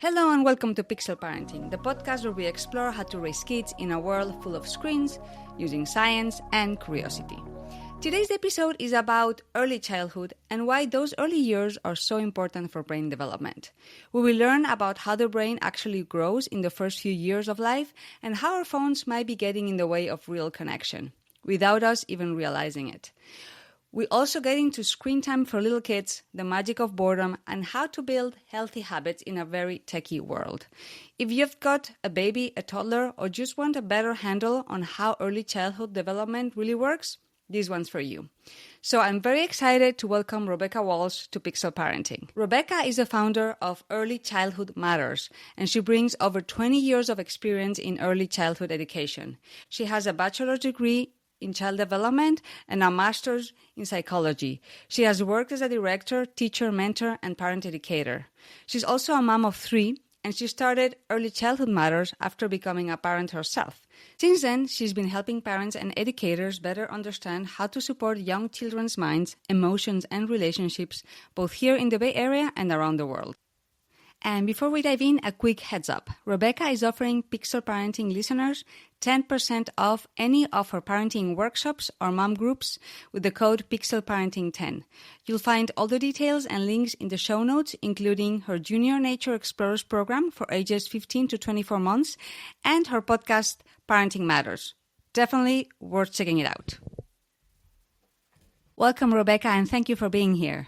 Hello and welcome to Pixel Parenting, the podcast where we explore how to raise kids in a world full of screens using science and curiosity. Today's episode is about early childhood and why those early years are so important for brain development. We will learn about how the brain actually grows in the first few years of life and how our phones might be getting in the way of real connection, without us even realizing it. We also get into screen time for little kids, the magic of boredom, and how to build healthy habits in a very techy world. If you've got a baby, a toddler, or just want a better handle on how early childhood development really works, this one's for you. So I'm very excited to welcome Rebecca Walsh to Pixel Parenting. Rebecca is the founder of Early Childhood Matters, and she brings over 20 years of experience in early childhood education. She has a bachelor's degree in child development and a master's in psychology. She has worked as a director, teacher, mentor, and parent educator. She's also a mom of 3, and she started Early Childhood Matters after becoming a parent herself. Since then, she's been helping parents and educators better understand how to support young children's minds, emotions, and relationships, both here in the Bay Area and around the world. And before we dive in, a quick heads up. Rebecca is offering Pixel Parenting listeners 10% off any of her parenting workshops or mom groups with the code PixelParenting10. You'll find all the details and links in the show notes, including her Junior Nature Explorers program for ages 15 to 24 months and her podcast, Parenting Matters. Definitely worth checking it out. Welcome, Rebecca, and thank you for being here.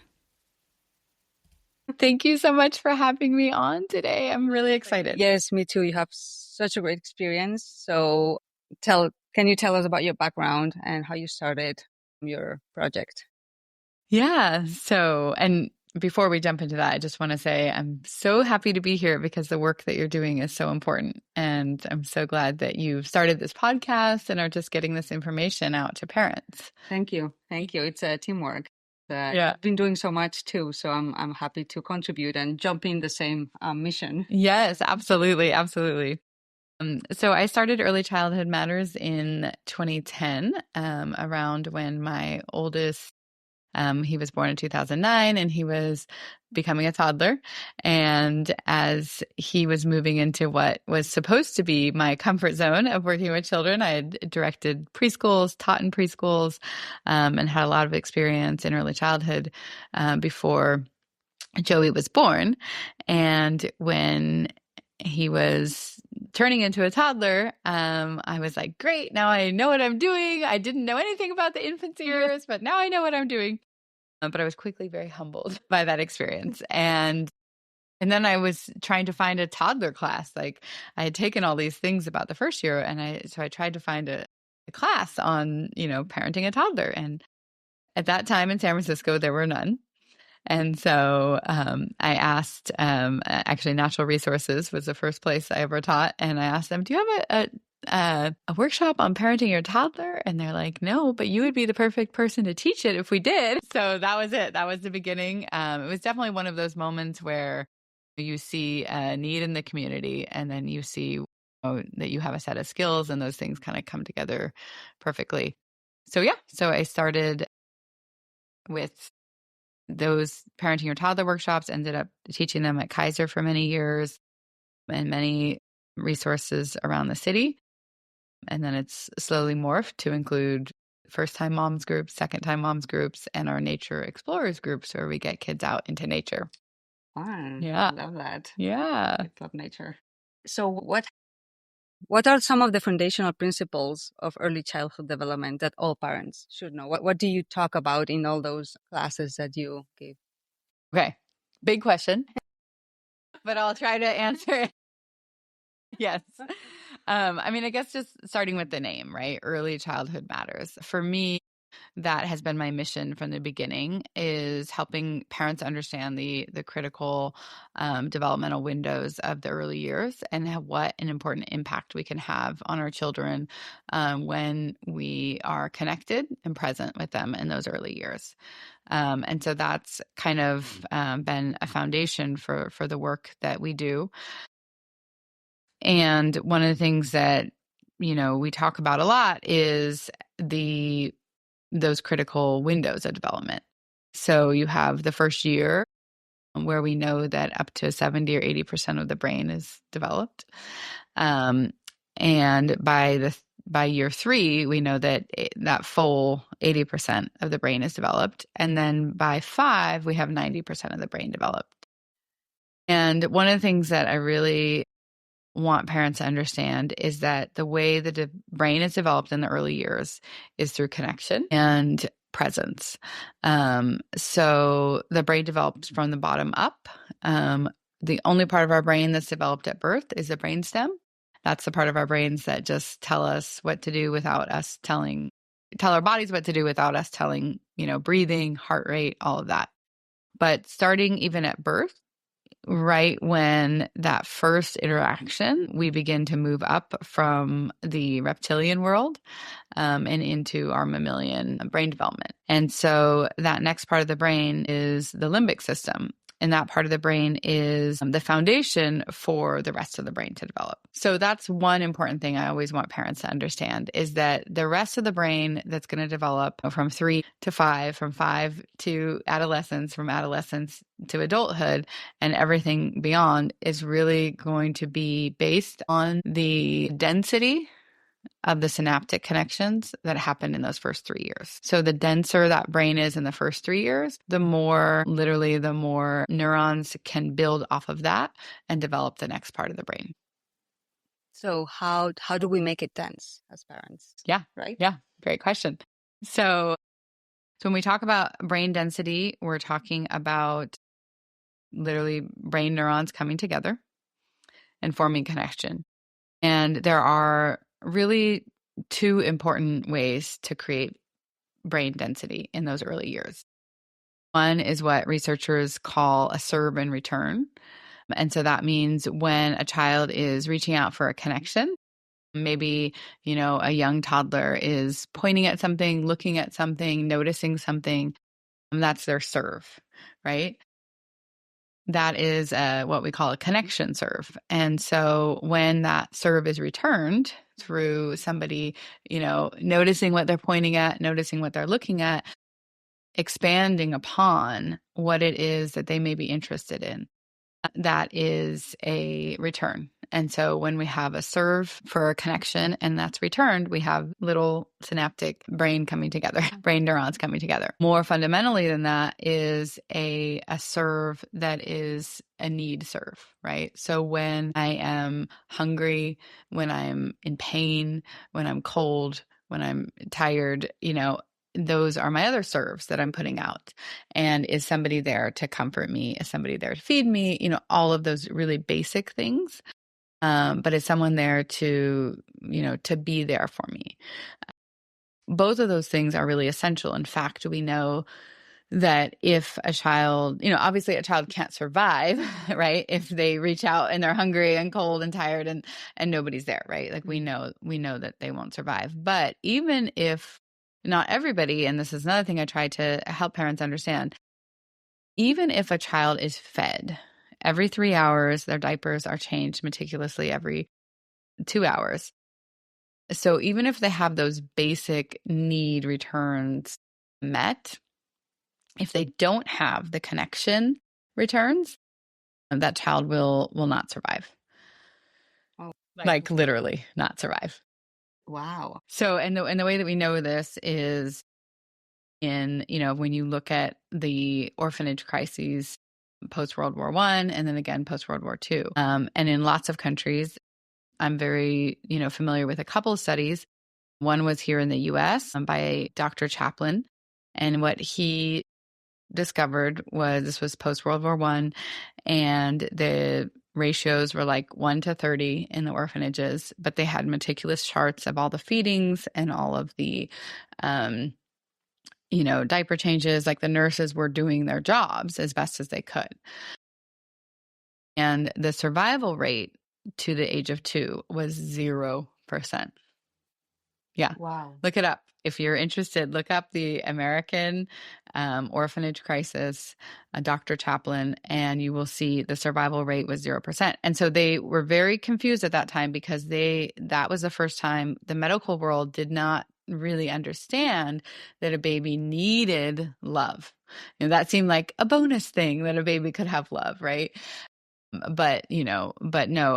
Thank you so much for having me on today. I'm really excited. Yes, me too. You have such a great experience. So can you tell us about your background and how you started your project? Yeah. And before we jump into that, I just want to say I'm so happy to be here because the work that you're doing is so important. And I'm so glad that you've started this podcast and are just getting this information out to parents. Thank you. Thank you. It's a teamwork. Yeah. You've been doing so much too, so I'm happy to contribute and jump in the same mission. Yes, absolutely. Absolutely. So I started Early Childhood Matters in 2010, around when my oldest, he was born in 2009 and he was becoming a toddler. And as he was moving into what was supposed to be my comfort zone of working with children, I had directed preschools, taught in preschools, and had a lot of experience in early childhood before Joey was born. And when he was turning into a toddler, I was like, great, now I know what I'm doing. I didn't know anything about the infancy years, but now I know what I'm doing. But I was quickly very humbled by that experience. And then I was trying to find a toddler class. Like I had taken all these things about the first year, and so I tried to find a class on, parenting a toddler. And at that time in San Francisco, there were none. And so I asked, actually Natural Resources was the first place I ever taught. And I asked them, do you have a workshop on parenting your toddler? And they're like, no, but you would be the perfect person to teach it if we did. So that was it. That was the beginning. It was definitely one of those moments where you see a need in the community and then you see that you have a set of skills and those things kind of come together perfectly. So I started with those parenting your toddler workshops, ended up teaching them at Kaiser for many years and many resources around the city. And then it's slowly morphed to include first-time moms groups, second-time moms groups, and our nature explorers groups where we get kids out into nature. Fun. Yeah. Love that. Yeah. I love nature. So what are some of the foundational principles of early childhood development that all parents should know? What do you talk about in all those classes that you give? Okay. Big question, but I'll try to answer it. Yes. I guess just starting with the name, right? Early Childhood Matters. For me, that has been my mission from the beginning, is helping parents understand the critical developmental windows of the early years and what an important impact we can have on our children when we are connected and present with them in those early years. And so that's kind of been a foundation for the work that we do. And one of the things that, we talk about a lot is those critical windows of development. So you have the first year where we know that up to 70 or 80% of the brain is developed. And by year 3, we know that that full 80% of the brain is developed. And then by 5, we have 90% of the brain developed. And one of the things that I really want parents to understand is that the way the brain is developed in the early years is through connection and presence. So the brain develops from the bottom up. The only part of our brain that's developed at birth is the brainstem. That's the part of our brains that just tell us what to do without us tell our bodies what to do without us telling, breathing, heart rate, all of that. But starting even at birth, right when that first interaction, we begin to move up from the reptilian world and into our mammalian brain development. And so that next part of the brain is the limbic system. And that part of the brain is the foundation for the rest of the brain to develop. So that's one important thing I always want parents to understand, is that the rest of the brain that's going to develop from 3 to 5, from 5 to adolescence, from adolescence to adulthood, and everything beyond is really going to be based on the density of the synaptic connections that happen in those first 3 years. So the denser that brain is in the first 3 years, the more neurons can build off of that and develop the next part of the brain. So how do we make it dense as parents? Yeah. Right? Yeah. Great question. So when we talk about brain density, we're talking about literally brain neurons coming together and forming connection. And there are really 2 important ways to create brain density in those early years. One is what researchers call a serve and return. And so that means when a child is reaching out for a connection, maybe, a young toddler is pointing at something, looking at something, noticing something, and that's their serve, right? That is what we call a connection serve. And so when that serve is returned through somebody, noticing what they're pointing at, noticing what they're looking at, expanding upon what it is that they may be interested in, that is a return. And so when we have a serve for a connection and that's returned, we have little synaptic brain neurons coming together. More fundamentally than that is a serve that is a need serve, right? So when I am hungry, when I'm in pain, when I'm cold, when I'm tired, those are my other serves that I'm putting out. And is somebody there to comfort me? Is somebody there to feed me? All of those really basic things. But is someone there to be there for me? Both of those things are really essential. In fact, we know that if a child, obviously a child can't survive, right? If they reach out and they're hungry and cold and tired and nobody's there, right? Like we know that they won't survive. But even if not everybody, and this is another thing I try to help parents understand, even if a child is fed every 3 hours, their diapers are changed meticulously every 2 hours. So even if they have those basic need returns met, if they don't have the connection returns, that child will not survive. Oh, like literally not survive. Wow. So, and the way that we know this is in, when you look at the orphanage crises post-World War I and then again post-World War II. And in lots of countries, I'm very, familiar with a couple of studies. One was here in the US by Dr. Chaplin. And what he discovered was, this was post-World War I, and the ratios were like 1 to 30 in the orphanages, but they had meticulous charts of all the feedings and all of the, diaper changes. Like the nurses were doing their jobs as best as they could. And the survival rate to the age of 2 was 0%. Yeah. Wow. Look it up. If you're interested, look up the American orphanage crisis, Dr. Chaplin, and you will see the survival rate was 0%. And so they were very confused at that time because that was the first time the medical world did not really understand that a baby needed love. That seemed like a bonus thing, that a baby could have love, right? But no,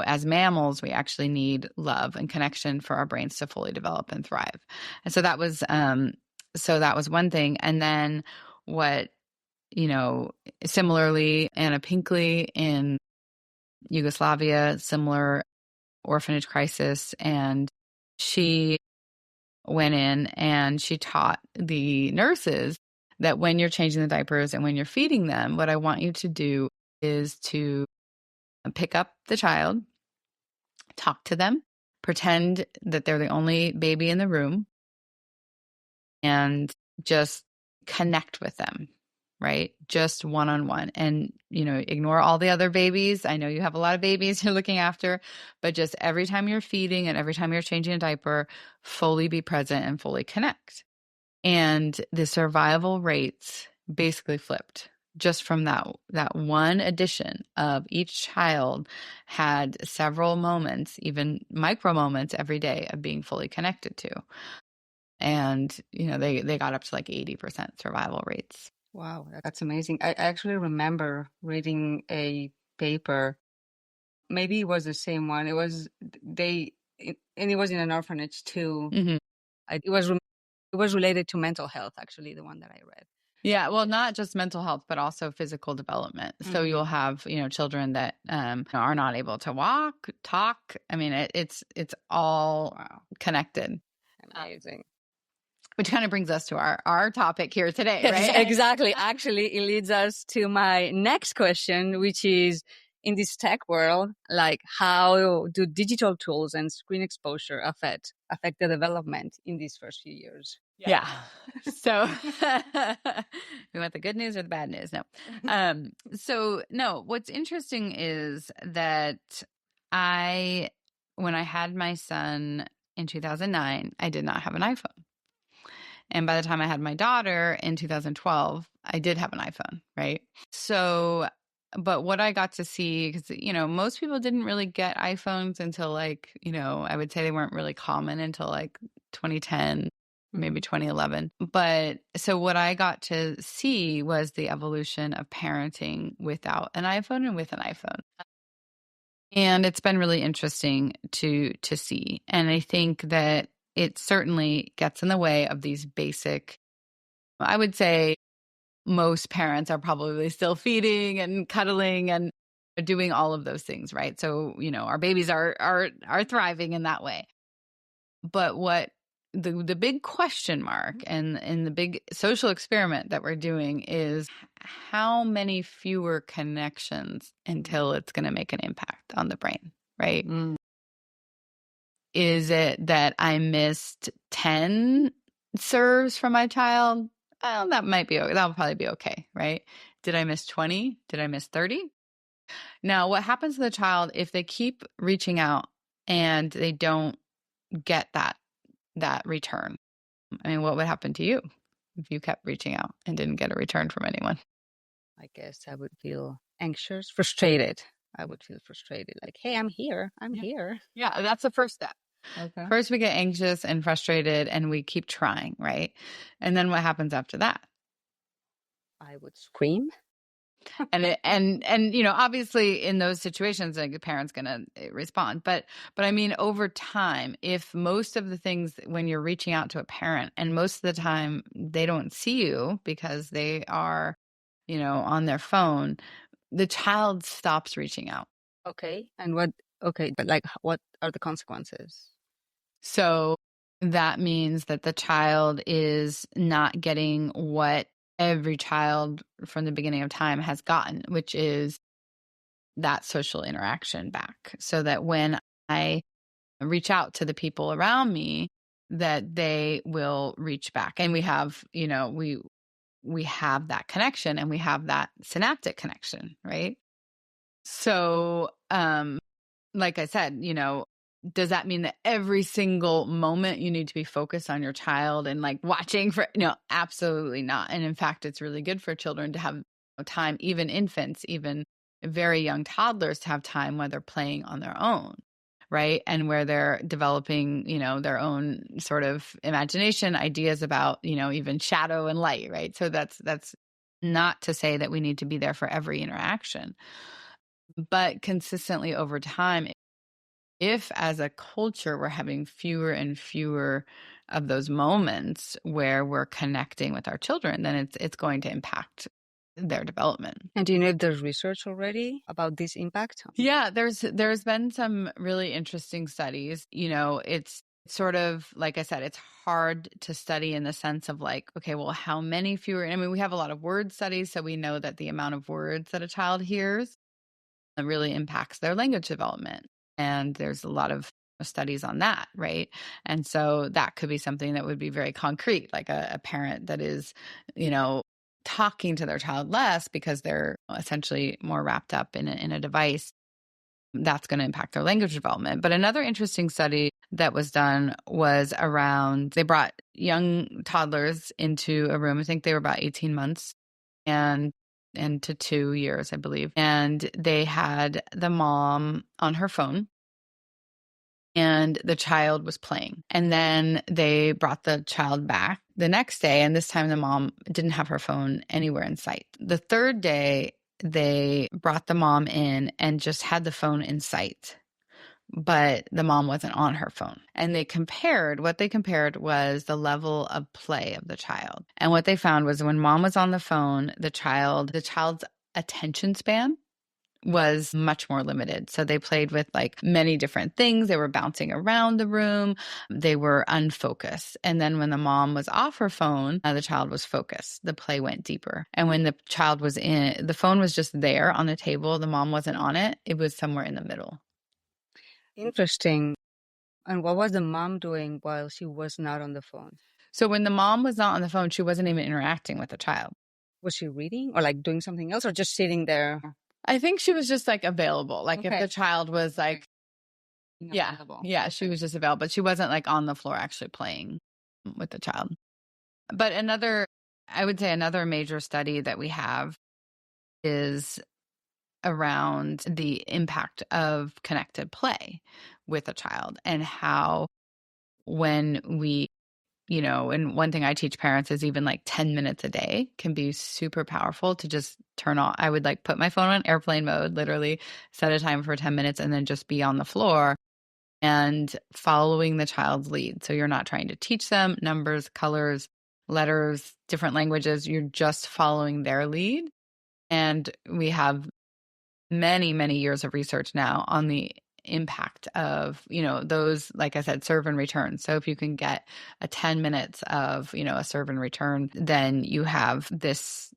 as mammals, we actually need love and connection for our brains to fully develop and thrive. And so that was one thing. And then what, similarly, Anna Pinkley in Yugoslavia, similar orphanage crisis, and she went in and she taught the nurses that when you're changing the diapers and when you're feeding them, what I want you to do is to pick up the child, talk to them, pretend that they're the only baby in the room, and just connect with them, right? Just one-on-one. And, ignore all the other babies. I know you have a lot of babies you're looking after, but just every time you're feeding and every time you're changing a diaper, fully be present and fully connect. And the survival rates basically flipped. Just from that one addition of each child had several moments, even micro moments every day of being fully connected to. And, they got up to like 80% survival rates. Wow, that's amazing. I actually remember reading a paper. Maybe it was the same one. It was and it was in an orphanage too. Mm-hmm. It was related to mental health, actually, the one that I read. Yeah, well, not just mental health, but also physical development. So you'll have, children that are not able to walk, talk. I mean, it's all connected. Amazing. Which kind of brings us to our topic here today, right? Yes, exactly. Actually, it leads us to my next question, which is, in this tech world, like, how do digital tools and screen exposure affect the development in these first few years? Yeah. So we want the good news or the bad news? No. No, what's interesting is that when I had my son in 2009, I did not have an iPhone. And by the time I had my daughter in 2012, I did have an iPhone, right? So, but what I got to see, because, most people didn't really get iPhones until I would say they weren't really common until 2010, maybe 2011. But so what I got to see was the evolution of parenting without an iPhone and with an iPhone. And it's been really interesting to see. And I think that it certainly gets in the way of these basic, I would say most parents are probably still feeding and cuddling and doing all of those things, right? So, our babies are thriving in that way. But what the big question mark and the big social experiment that we're doing is how many fewer connections until it's going to make an impact on the brain, right? Mm. Is it that I missed 10 serves from my child? Well, that'll probably be okay, right? Did I miss 20? Did I miss 30? Now, what happens to the child if they keep reaching out and they don't get that return? I mean, what would happen to you if you kept reaching out and didn't get a return from anyone? I guess I would feel anxious, frustrated. I would feel frustrated, like, hey, I'm here. I'm here. Yeah, that's the first step. Okay. First, we get anxious and frustrated and we keep trying, right? And then what happens after that? I would scream. and obviously in those situations, the parent's going to respond. But I mean, over time, if most of the things when you're reaching out to a parent and most of the time they don't see you because they are, on their phone, the child stops reaching out. Okay. And but what are the consequences? So that means that the child is not getting what every child from the beginning of time has gotten, which is that social interaction back. So that when I reach out to the people around me, that they will reach back. And we have, we have that connection and we have that synaptic connection, right? So, like I said, does that mean that every single moment you need to be focused on your child and watching for? No, absolutely not. And in fact, it's really good for children to have time, even infants, even very young toddlers, to have time when they're playing on their own, right? And where they're developing, their own sort of imagination, ideas about, even shadow and light, right? So that's not to say that we need to be there for every interaction, but consistently over time, if as a culture we're having fewer and fewer of those moments where we're connecting with our children, then it's going to impact their development. And do you know if there's research already about this impact? Yeah, there's been some really interesting studies. It's sort of, like I said, it's hard to study in the sense of like, okay, well, how many fewer? I mean, we have a lot of word studies, so we know that the amount of words that a child hears really impacts their language development. And there's a lot of studies on that, right? And so that could be something that would be very concrete, like a parent that is, talking to their child less because they're essentially more wrapped up in a device. That's going to impact their language development. But another interesting study that was done was around, they brought young toddlers into a room. I think they were about 18 months and to 2 years, I believe. And they had the mom on her phone and the child was playing. And then they brought the child back the next day. And this time the mom didn't have her phone anywhere in sight. The third day, they brought the mom in and just had the phone in sight, but the mom wasn't on her phone. And what they compared was the level of play of the child. And what they found was when mom was on the phone, the child's attention span was much more limited. So they played with like many different things. They were bouncing around the room. They were unfocused. And then when the mom was off her phone, the child was focused. The play went deeper. And when the child was the phone was just there on the table, the mom wasn't on it. It was somewhere in the middle. Interesting. And what was the mom doing while she was not on the phone? So when the mom was not on the phone, she wasn't even interacting with the child. Was she reading or like doing something else or just sitting there? I think she was just like available. Like if the child was like, available. Yeah, she was just available, but she wasn't like on the floor actually playing with the child. But I would say another major study that we have is around the impact of connected play with a child and how when we, and one thing I teach parents is even like 10 minutes a day can be super powerful to just turn on. I would like put my phone on airplane mode, literally set a time for 10 minutes and then just be on the floor and following the child's lead. So you're not trying to teach them numbers, colors, letters, different languages. You're just following their lead. And we have many, many years of research now on the impact of, those, like I said, serve and return. So if you can get a 10 minutes of, a serve and return, then you have this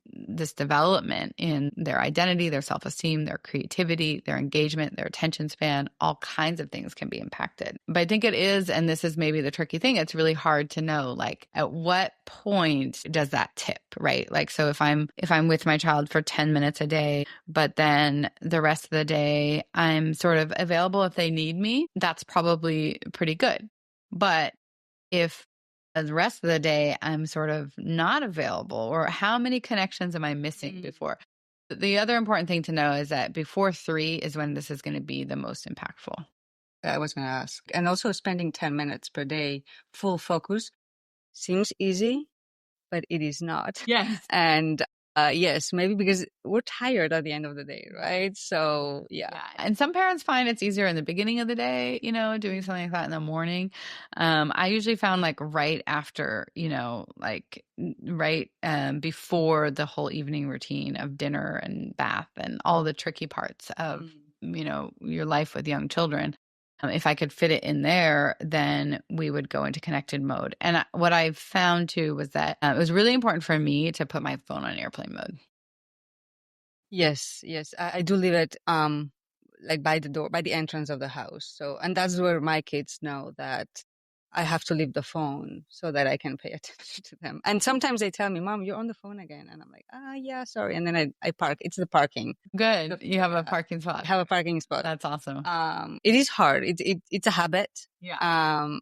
development in their identity, their self-esteem, their creativity, their engagement, their attention span, all kinds of things can be impacted. But I think it is, and this is maybe the tricky thing, it's really hard to know, like at what point does that tip, right? Like, so if I'm with my child for 10 minutes a day, but then the rest of the day I'm sort of available if they need me, that's probably pretty good. But if the rest of the day I'm sort of not available, or how many connections am I missing before? The other important thing to know is that before 3 is when this is going to be the most impactful. I was going to ask. And also spending 10 minutes per day, full focus, seems easy, but it is not. Yes. And yes, maybe because we're tired at the end of the day, right? So, yeah. And some parents find it's easier in the beginning of the day, doing something like that in the morning. I usually found like right after, right before the whole evening routine of dinner and bath and all the tricky parts of, your life with young children. If I could fit it in there, then we would go into connected mode. And what I found too was that it was really important for me to put my phone on airplane mode. Yes. I do leave it like by the door, by the entrance of the house. So, and that's where my kids know that I have to leave the phone so that I can pay attention to them. And sometimes they tell me, "Mom, you're on the phone again." And I'm like, yeah, sorry. And then I park. It's the parking. Good. You have a parking spot. I have a parking spot. That's awesome. It is hard. It's a habit. Yeah.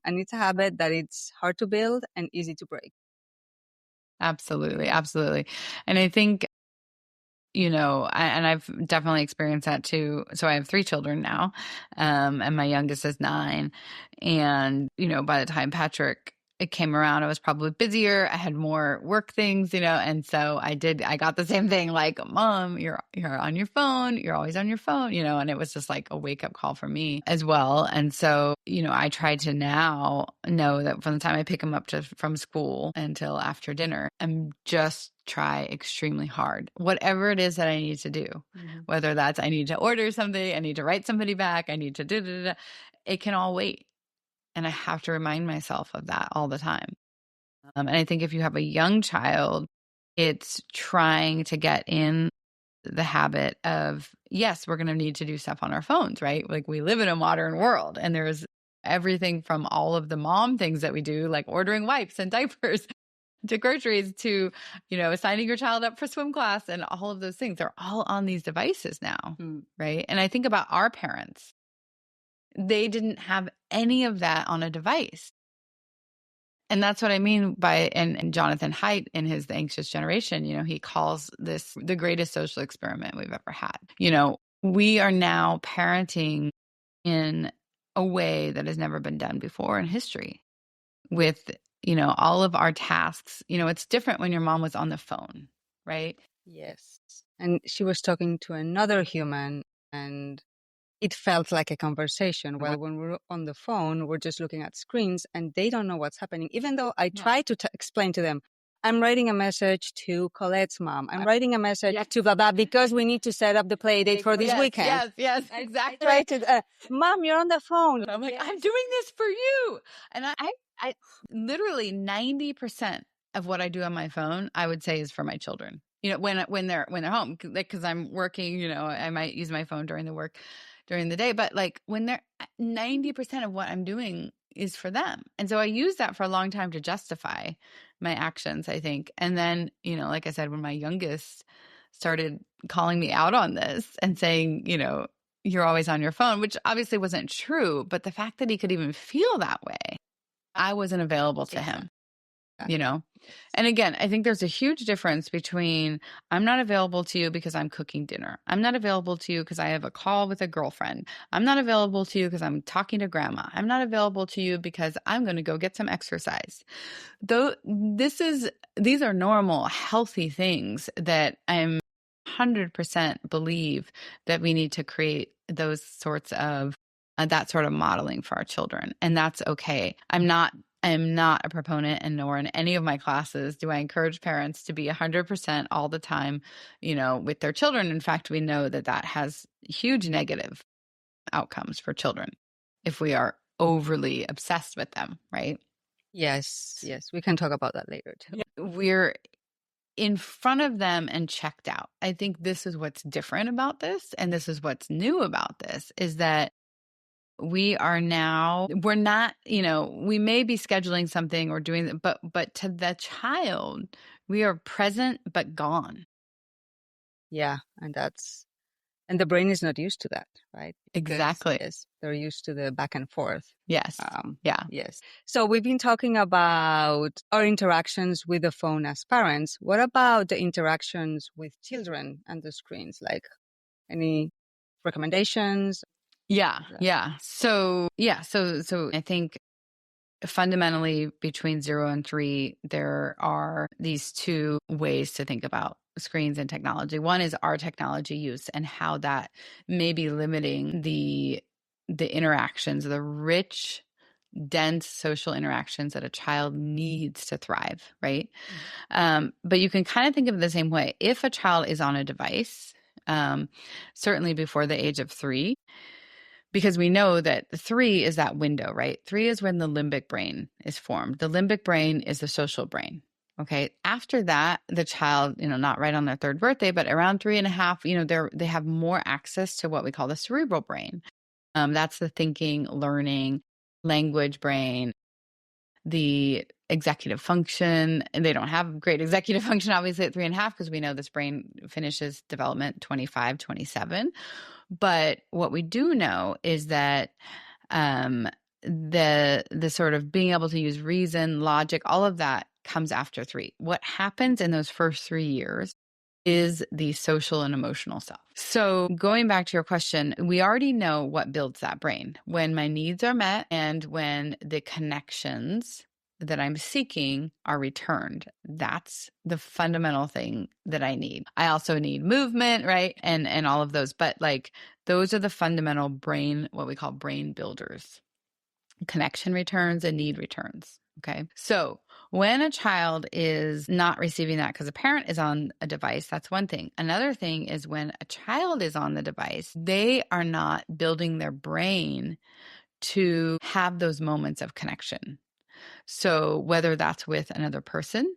And it's a habit that it's hard to build and easy to break. Absolutely. And I think, and I've definitely experienced that too. So I have 3 children now, and my youngest is 9. And, by the time Patrick it came around, I was probably busier. I had more work things, and so I got the same thing, like, Mom, you're on your phone. You're always on your phone, and it was just like a wake up call for me as well. And so, I try to now know that from the time I pick him up from school until after dinner, I'm just try extremely hard, whatever it is that I need to do, whether that's I need to order something, I need to write somebody back, I need to it can all wait. And I have to remind myself of that all the time. And I think if you have a young child, it's trying to get in the habit of, yes, we're going to need to do stuff on our phones, right? Like we live in a modern world and there's everything from all of the mom things that we do, like ordering wipes and diapers to groceries to, signing your child up for swim class and all of those things. They're all on these devices now, right? And I think about our parents. They didn't have any of that on a device. And that's what I mean by, and Jonathan Haidt in his The Anxious Generation, he calls this the greatest social experiment we've ever had. We are now parenting in a way that has never been done before in history with, all of our tasks. It's different when your mom was on the phone, right? Yes. And she was talking to another human and it felt like a conversation. While when we're on the phone, we're just looking at screens and they don't know what's happening. Even though I try to explain to them, I'm writing a message to Colette's mom. I'm writing a message to blah, blah, because we need to set up the play date for this weekend. Yes, exactly. I try to, Mom, you're on the phone. I'm like, I'm doing this for you. And I literally 90% of what I do on my phone, I would say is for my children. When they're home, because I'm working, I might use my phone during the day, but like when they're 90% of what I'm doing is for them. And so I used that for a long time to justify my actions, I think. And then, like I said, when my youngest started calling me out on this and saying, you're always on your phone, which obviously wasn't true, but the fact that he could even feel that way, I wasn't available to him. And again, I think there's a huge difference between I'm not available to you because I'm cooking dinner. I'm not available to you because I have a call with a girlfriend. I'm not available to you because I'm talking to grandma. I'm not available to you because I'm going to go get some exercise. Though these are normal, healthy things that I'm 100% believe that we need to create those sorts of that sort of modeling for our children. And that's okay. I'm not a proponent, and nor in any of my classes do I encourage parents to be 100% all the time, with their children. In fact, we know that has huge negative outcomes for children if we are overly obsessed with them, right? Yes. We can talk about that later too. We're in front of them and checked out. I think this is what's different about this, and this is what's new about this, is that we're not, we may be scheduling something or doing, but to the child, we are present but gone. Yeah. And the brain is not used to that, right? Exactly. Yes, they're used to the back and forth. Yes. Yes. So we've been talking about our interactions with the phone as parents. What about the interactions with children and the screens? Like any recommendations? Yeah. So I think fundamentally between 0 and 3, there are these 2 ways to think about screens and technology. One is our technology use and how that may be limiting the interactions, the rich, dense social interactions that a child needs to thrive, right? But you can kind of think of it the same way. If a child is on a device, certainly before the age of 3, because we know that 3 is that window, right? 3 is when the limbic brain is formed. The limbic brain is the social brain. Okay. After that, the child, not right on their 3rd birthday, but around 3.5, they have more access to what we call the cerebral brain. That's the thinking, learning, language brain, the executive function. And they don't have great executive function, obviously, at 3.5, because we know this brain finishes development 25, 27. But what we do know is that the sort of being able to use reason, logic, all of that comes after 3. What happens in those first 3 years is the social and emotional self. So going back to your question, we already know what builds that brain. When my needs are met and when the connections that I'm seeking are returned. That's the fundamental thing that I need. I also need movement, right? And all of those, but like those are the fundamental brain, what we call brain builders. Connection returns and need returns. Okay. So when a child is not receiving that because a parent is on a device, that's one thing. Another thing is when a child is on the device, they are not building their brain to have those moments of connection. So whether that's with another person,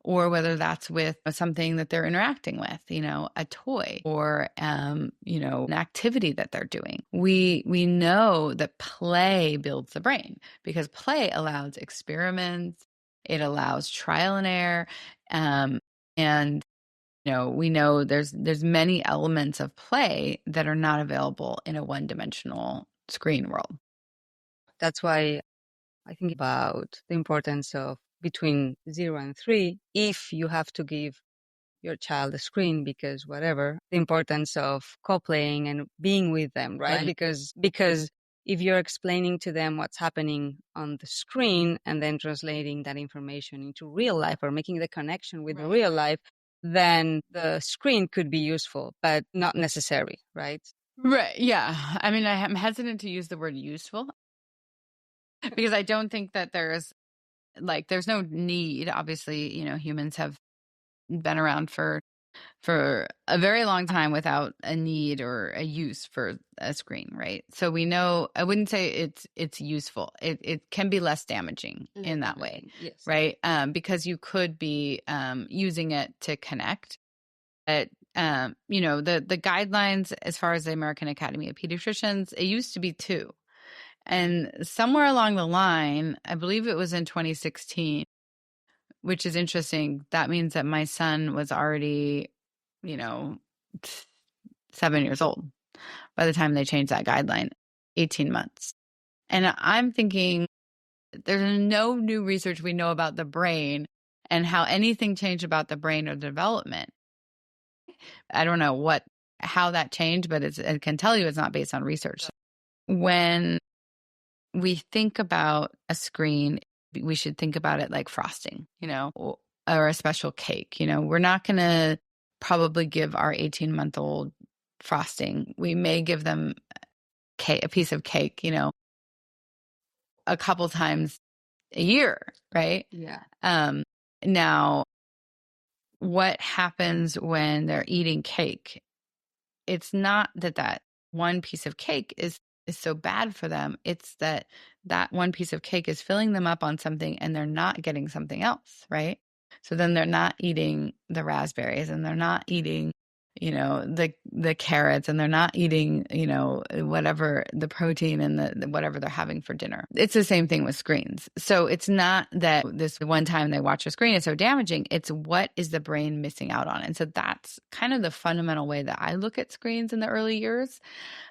or whether that's with something that they're interacting with, a toy or, an activity that they're doing. We know that play builds the brain because play allows experiments. It allows trial and error. And we know there's many elements of play that are not available in a one-dimensional screen world. That's why I think about the importance of between 0 and 3, if you have to give your child a screen because whatever, the importance of co-playing and being with them, right? Because if you're explaining to them what's happening on the screen and then translating that information into real life or making the connection with the real life, then the screen could be useful, but not necessary, right? Right. Yeah. I mean, I'm hesitant to use the word useful because I don't think that there's no need. Obviously, humans have been around for a very long time without a need or a use for a screen, right? So we know, I wouldn't say it's useful. It can be less damaging in that way, yes, right? Because you could be using it to connect. But the guidelines as far as the American Academy of Pediatricians, it used to be 2. And somewhere along the line, I believe it was in 2016, which is interesting. That means that my son was already, 7 years old by the time they changed that guideline, 18 months. And I'm thinking there's no new research we know about the brain and how anything changed about the brain or development. I don't know how that changed, but I can tell you it's not based on research. When we think about a screen, we should think about it like frosting, or a special cake. We're not going to probably give our 18-month-old frosting. We may give them a piece of cake, a couple times a year, right? Yeah. Now, what happens when they're eating cake? It's not that one piece of cake is so bad for them. It's that one piece of cake is filling them up on something and they're not getting something else, right? So then they're not eating the raspberries and they're not eating, the carrots, and they're not eating, whatever the protein and the whatever they're having for dinner. It's the same thing with screens. So it's not that this one time they watch a screen is so damaging. It's what is the brain missing out on? And so that's kind of the fundamental way that I look at screens in the early years.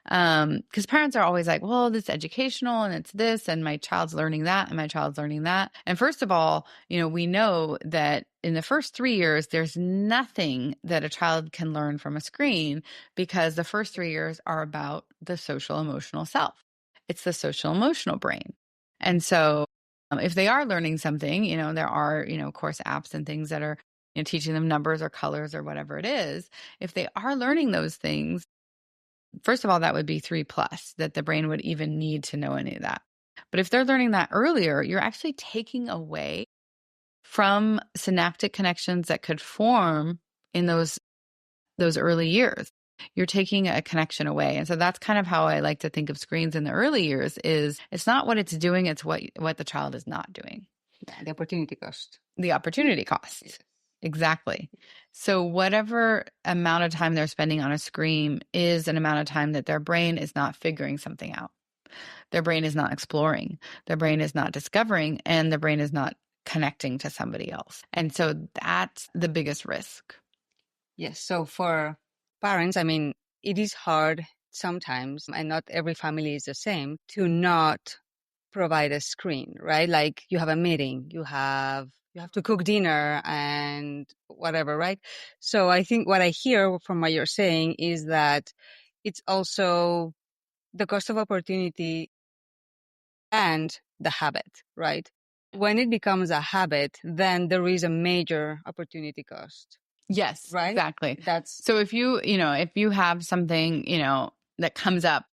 Because parents are always like, well, this is educational and it's this, and my child's learning that, and my child's learning that. And first of all, we know that in the first 3 years, there's nothing that a child can learn from a screen because the first 3 years are about the social emotional self. It's the social emotional brain. And so if they are learning something, there are, course apps and things that are teaching them numbers or colors or whatever it is. If they are learning those things, first of all, that would be 3+, that the brain would even need to know any of that. But if they're learning that earlier, you're actually taking away from synaptic connections that could form in those early years. You're taking a connection away. And so that's kind of how I like to think of screens in the early years. Is it's not what it's doing, it's what the child is not doing. Yeah, the opportunity cost. The opportunity cost. Yes. Exactly. So whatever amount of time they're spending on a screen is an amount of time that their brain is not figuring something out. Their brain is not exploring. Their brain is not discovering, and their brain is not connecting to somebody else. And so that's the biggest risk. Yes. So for parents, I mean, it is hard sometimes, and not every family is the same, to not provide a screen, right? Like you have a meeting, you have to cook dinner and whatever, right? So I think what I hear from what you're saying is that it's also the cost of opportunity and the habit, right? When it becomes a habit, then there is a major opportunity cost, Yes, right? exactly. That's So if you have something, that comes up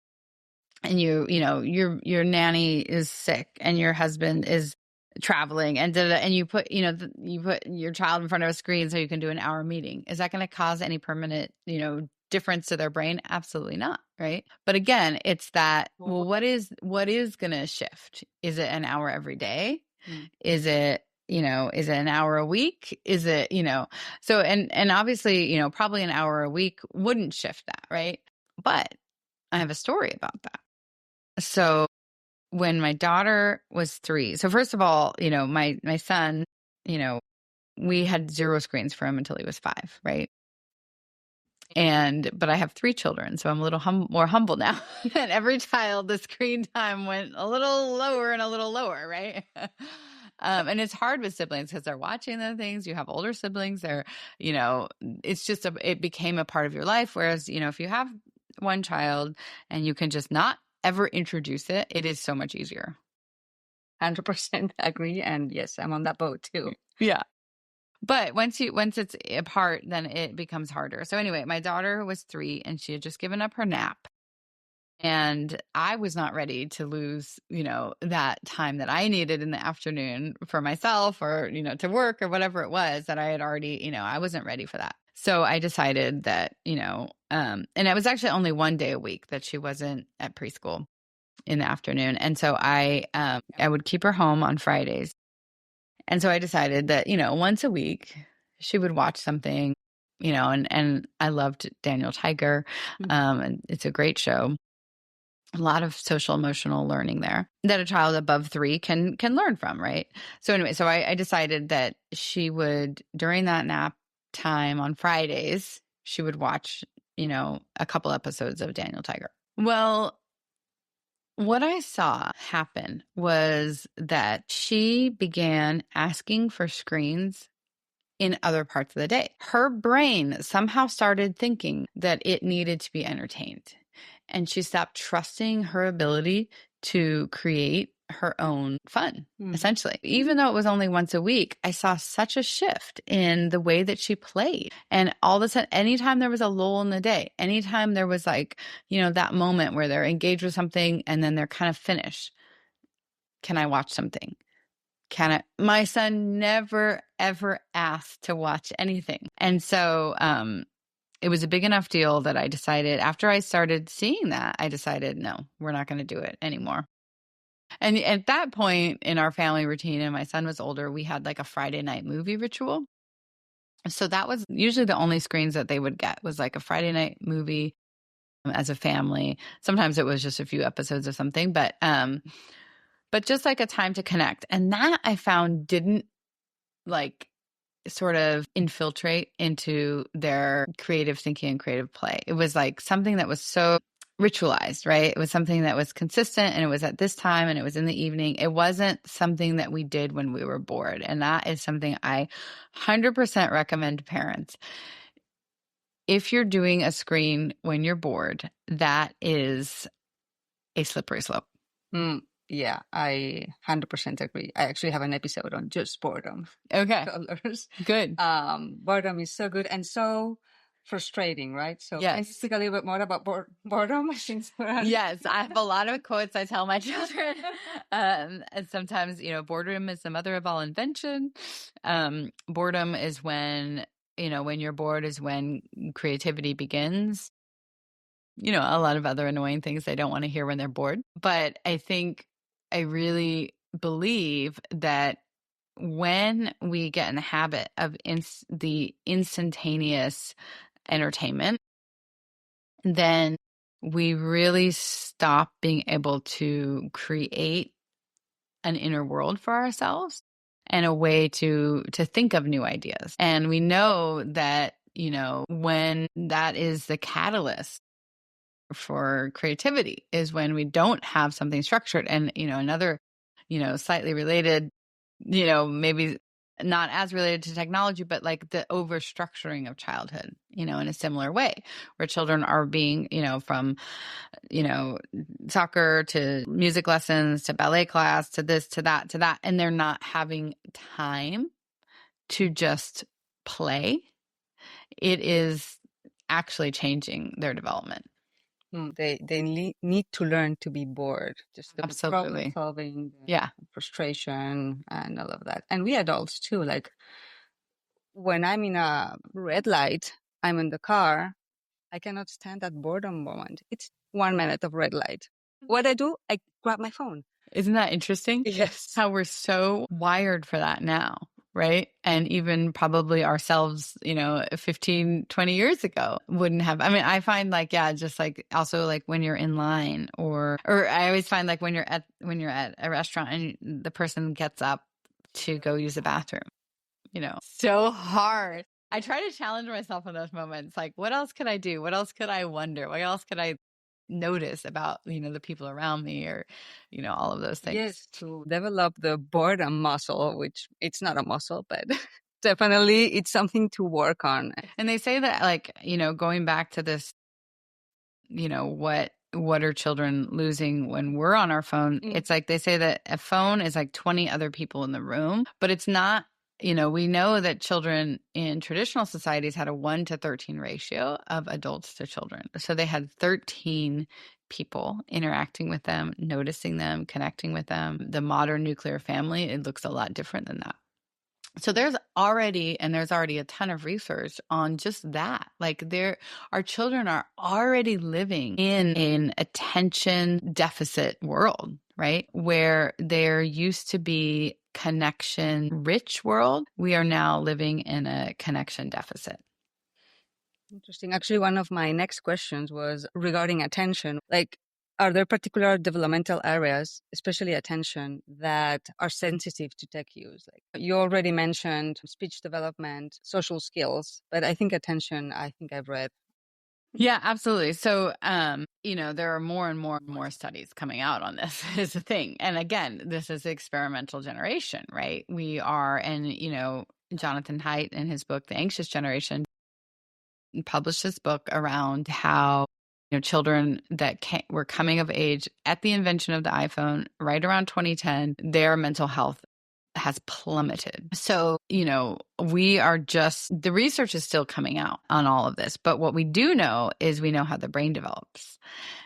and your nanny is sick and your husband is traveling and you put, you put your child in front of a screen so you can do an hour meeting. Is that going to cause any permanent, difference to their brain? Absolutely not, right? But again, it's that, well, what is going to shift? Is it an hour every day? Is it, is it an hour a week? Is it, so, and obviously, probably an hour a week wouldn't shift that, right? But I have a story about that. So when my daughter was 3, so first of all, my son, we had 0 screens for him until he was 5, right? But I have 3 children, so I'm a little more humble now. And every child, the screen time went a little lower and a little lower, right? And it's hard with siblings because they're watching the things. You have older siblings, it's just it became a part of your life. Whereas, if you have one child and you can just not ever introduce it, it is so much easier. 100% agree. And yes, I'm on that boat too. Yeah. But once it's apart, then it becomes harder. So anyway, my daughter was 3 and she had just given up her nap. And I was not ready to lose, that time that I needed in the afternoon for myself or, to work or whatever it was that I had already, I wasn't ready for that. So I decided that, and it was actually only one day a week that she wasn't at preschool in the afternoon. And so I would keep her home on Fridays. And so I decided that, once a week she would watch something, and I loved Daniel Tiger. And it's a great show. A lot of social emotional learning there that a child above 3 can learn from, right? So anyway, so I decided that she would, during that nap time on Fridays, she would watch, a couple episodes of Daniel Tiger. Well, what I saw happen was that she began asking for screens in other parts of the day. Her brain somehow started thinking that it needed to be entertained. And she stopped trusting her ability to create her own fun, essentially. Even though it was only once a week, I saw such a shift in the way that she played. And all of a sudden, anytime there was a lull in the day, anytime there was like, that moment where they're engaged with something and then they're kind of finished, can I watch something? My son never, ever asked to watch anything. And so, it was a big enough deal that I decided, after I started seeing that, I decided, no, we're not going to do it anymore. And at that point in our family routine, and my son was older, we had like a Friday night movie ritual. So that was usually the only screens that they would get, was like a Friday night movie as a family. Sometimes it was just a few episodes of something, but just like a time to connect. And that I found didn't like sort of infiltrate into their creative thinking and creative play. It was like something that was so ritualized, right? It was something that was consistent and it was at this time and it was in the evening. It wasn't something that we did when we were bored. And that is something I 100% recommend to parents. If you're doing a screen when you're bored, that is a slippery slope. Yeah, I 100% agree. I actually have an episode on just boredom. Okay. Colors. Good. Boredom is so good and so frustrating, right? So yes. Can you speak a little bit more about boredom? Yes, I have a lot of quotes I tell my children. And sometimes, boredom is the mother of all invention. Boredom is when, when you're bored is when creativity begins. A lot of other annoying things they don't want to hear when they're bored. But I really believe that when we get in the habit of the instantaneous entertainment, then we really stop being able to create an inner world for ourselves and a way to think of new ideas. And we know that, when that is the catalyst for creativity is when we don't have something structured. And, another slightly related, maybe not as related to technology, but like the overstructuring of childhood, in a similar way, where children are being, from, soccer to music lessons to ballet class to this, to that, and they're not having time to just play. It is actually changing their development. They need to learn to be bored, just the problem Absolutely. solving, Yeah. frustration, and all of that. And we adults too. Like when I'm in a red light, I'm in the car. I cannot stand that boredom moment. It's 1 minute of red light. What I do, I grab my phone. Isn't that interesting? Yes. How we're so wired for that now, right? And even probably ourselves, 15, 20 years ago wouldn't have. I mean, I find like, yeah, just like also like when you're in line or I always find like when you're at a restaurant and the person gets up to go use the bathroom, so hard. I try to challenge myself in those moments. Like, what else could I do? What else could I wonder? What else could I notice about, the people around me or, all of those things? Yes, to develop the boredom muscle, which it's not a muscle, but definitely it's something to work on. And they say that like, going back to this, what are children losing when we're on our phone? It's like they say that a phone is like 20 other people in the room, but it's not. We know that children in traditional societies had a 1-13 ratio of adults to children. So they had 13 people interacting with them, noticing them, connecting with them. The modern nuclear family, it looks a lot different than that. So there's already a ton of research on just that. Like our children are already living in an attention deficit world, right? Where there used to be connection rich world. We are now living in a connection deficit. Interesting. Actually, one of my next questions was regarding attention. Like, are there particular developmental areas, especially attention, that are sensitive to tech use? Like you already mentioned speech development, social skills, but I think attention, I've read. Yeah, absolutely. So, there are more and more studies coming out on this is the thing. And again, this is the experimental generation, right? We are, and, Jonathan Haidt in his book, The Anxious Generation, published this book around how children that were coming of age at the invention of the iPhone right around 2010, their mental health has plummeted. So, we are the research is still coming out on all of this. But what we do know is we know how the brain develops.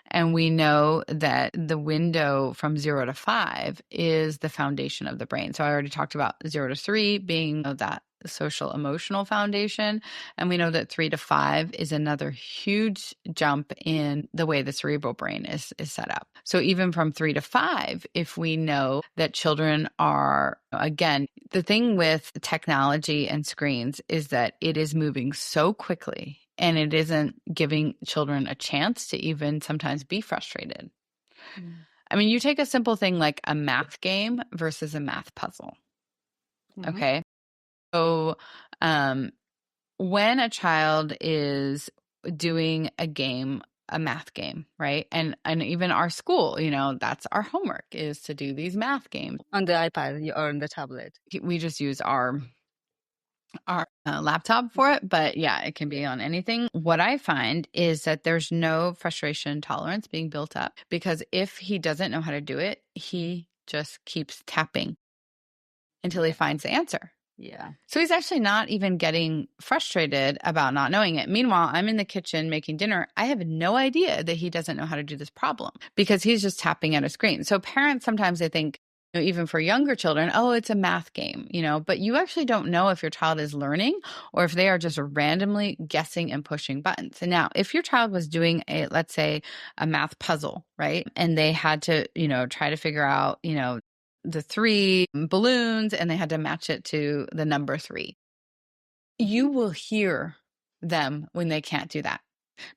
And we know that the window from 0 to 5 is the foundation of the brain. So I already talked about 0 to 3 being that social emotional foundation. And we know that 3 to 5 is another huge jump in the way the cerebral brain is set up. So even from 3 to 5, if we know that children are, again, the thing with technology and screens is that it is moving so quickly and it isn't giving children a chance to even sometimes be frustrated. I mean, you take a simple thing like a math game versus a math puzzle. Okay. So, when a child is doing a math game, right? And even our school, that's our homework is to do these math games. On the iPad or on the tablet. We just use our laptop for it, but yeah, it can be on anything. What I find is that there's no frustration tolerance being built up because if he doesn't know how to do it, he just keeps tapping until he finds the answer. Yeah. So he's actually not even getting frustrated about not knowing it. Meanwhile, I'm in the kitchen making dinner. I have no idea that he doesn't know how to do this problem because he's just tapping at a screen. So parents, sometimes they think, even for younger children, oh, it's a math game, but you actually don't know if your child is learning or if they are just randomly guessing and pushing buttons. And now, if your child was doing let's say a math puzzle, right? And they had to, try to figure out, the 3 balloons and they had to match it to the number 3. You will hear them when they can't do that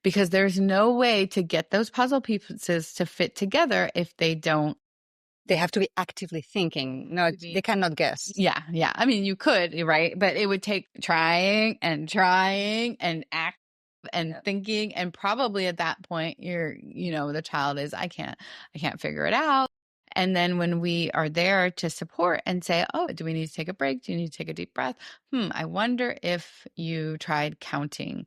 because there's no way to get those puzzle pieces to fit together if they don't. They have to be actively thinking. No, they cannot guess. Yeah. I mean, you could, right? But it would take trying and act and thinking. And probably at that point, the child is, I can't figure it out. And then when we are there to support and say, oh, do we need to take a break? Do you need to take a deep breath? I wonder if you tried counting,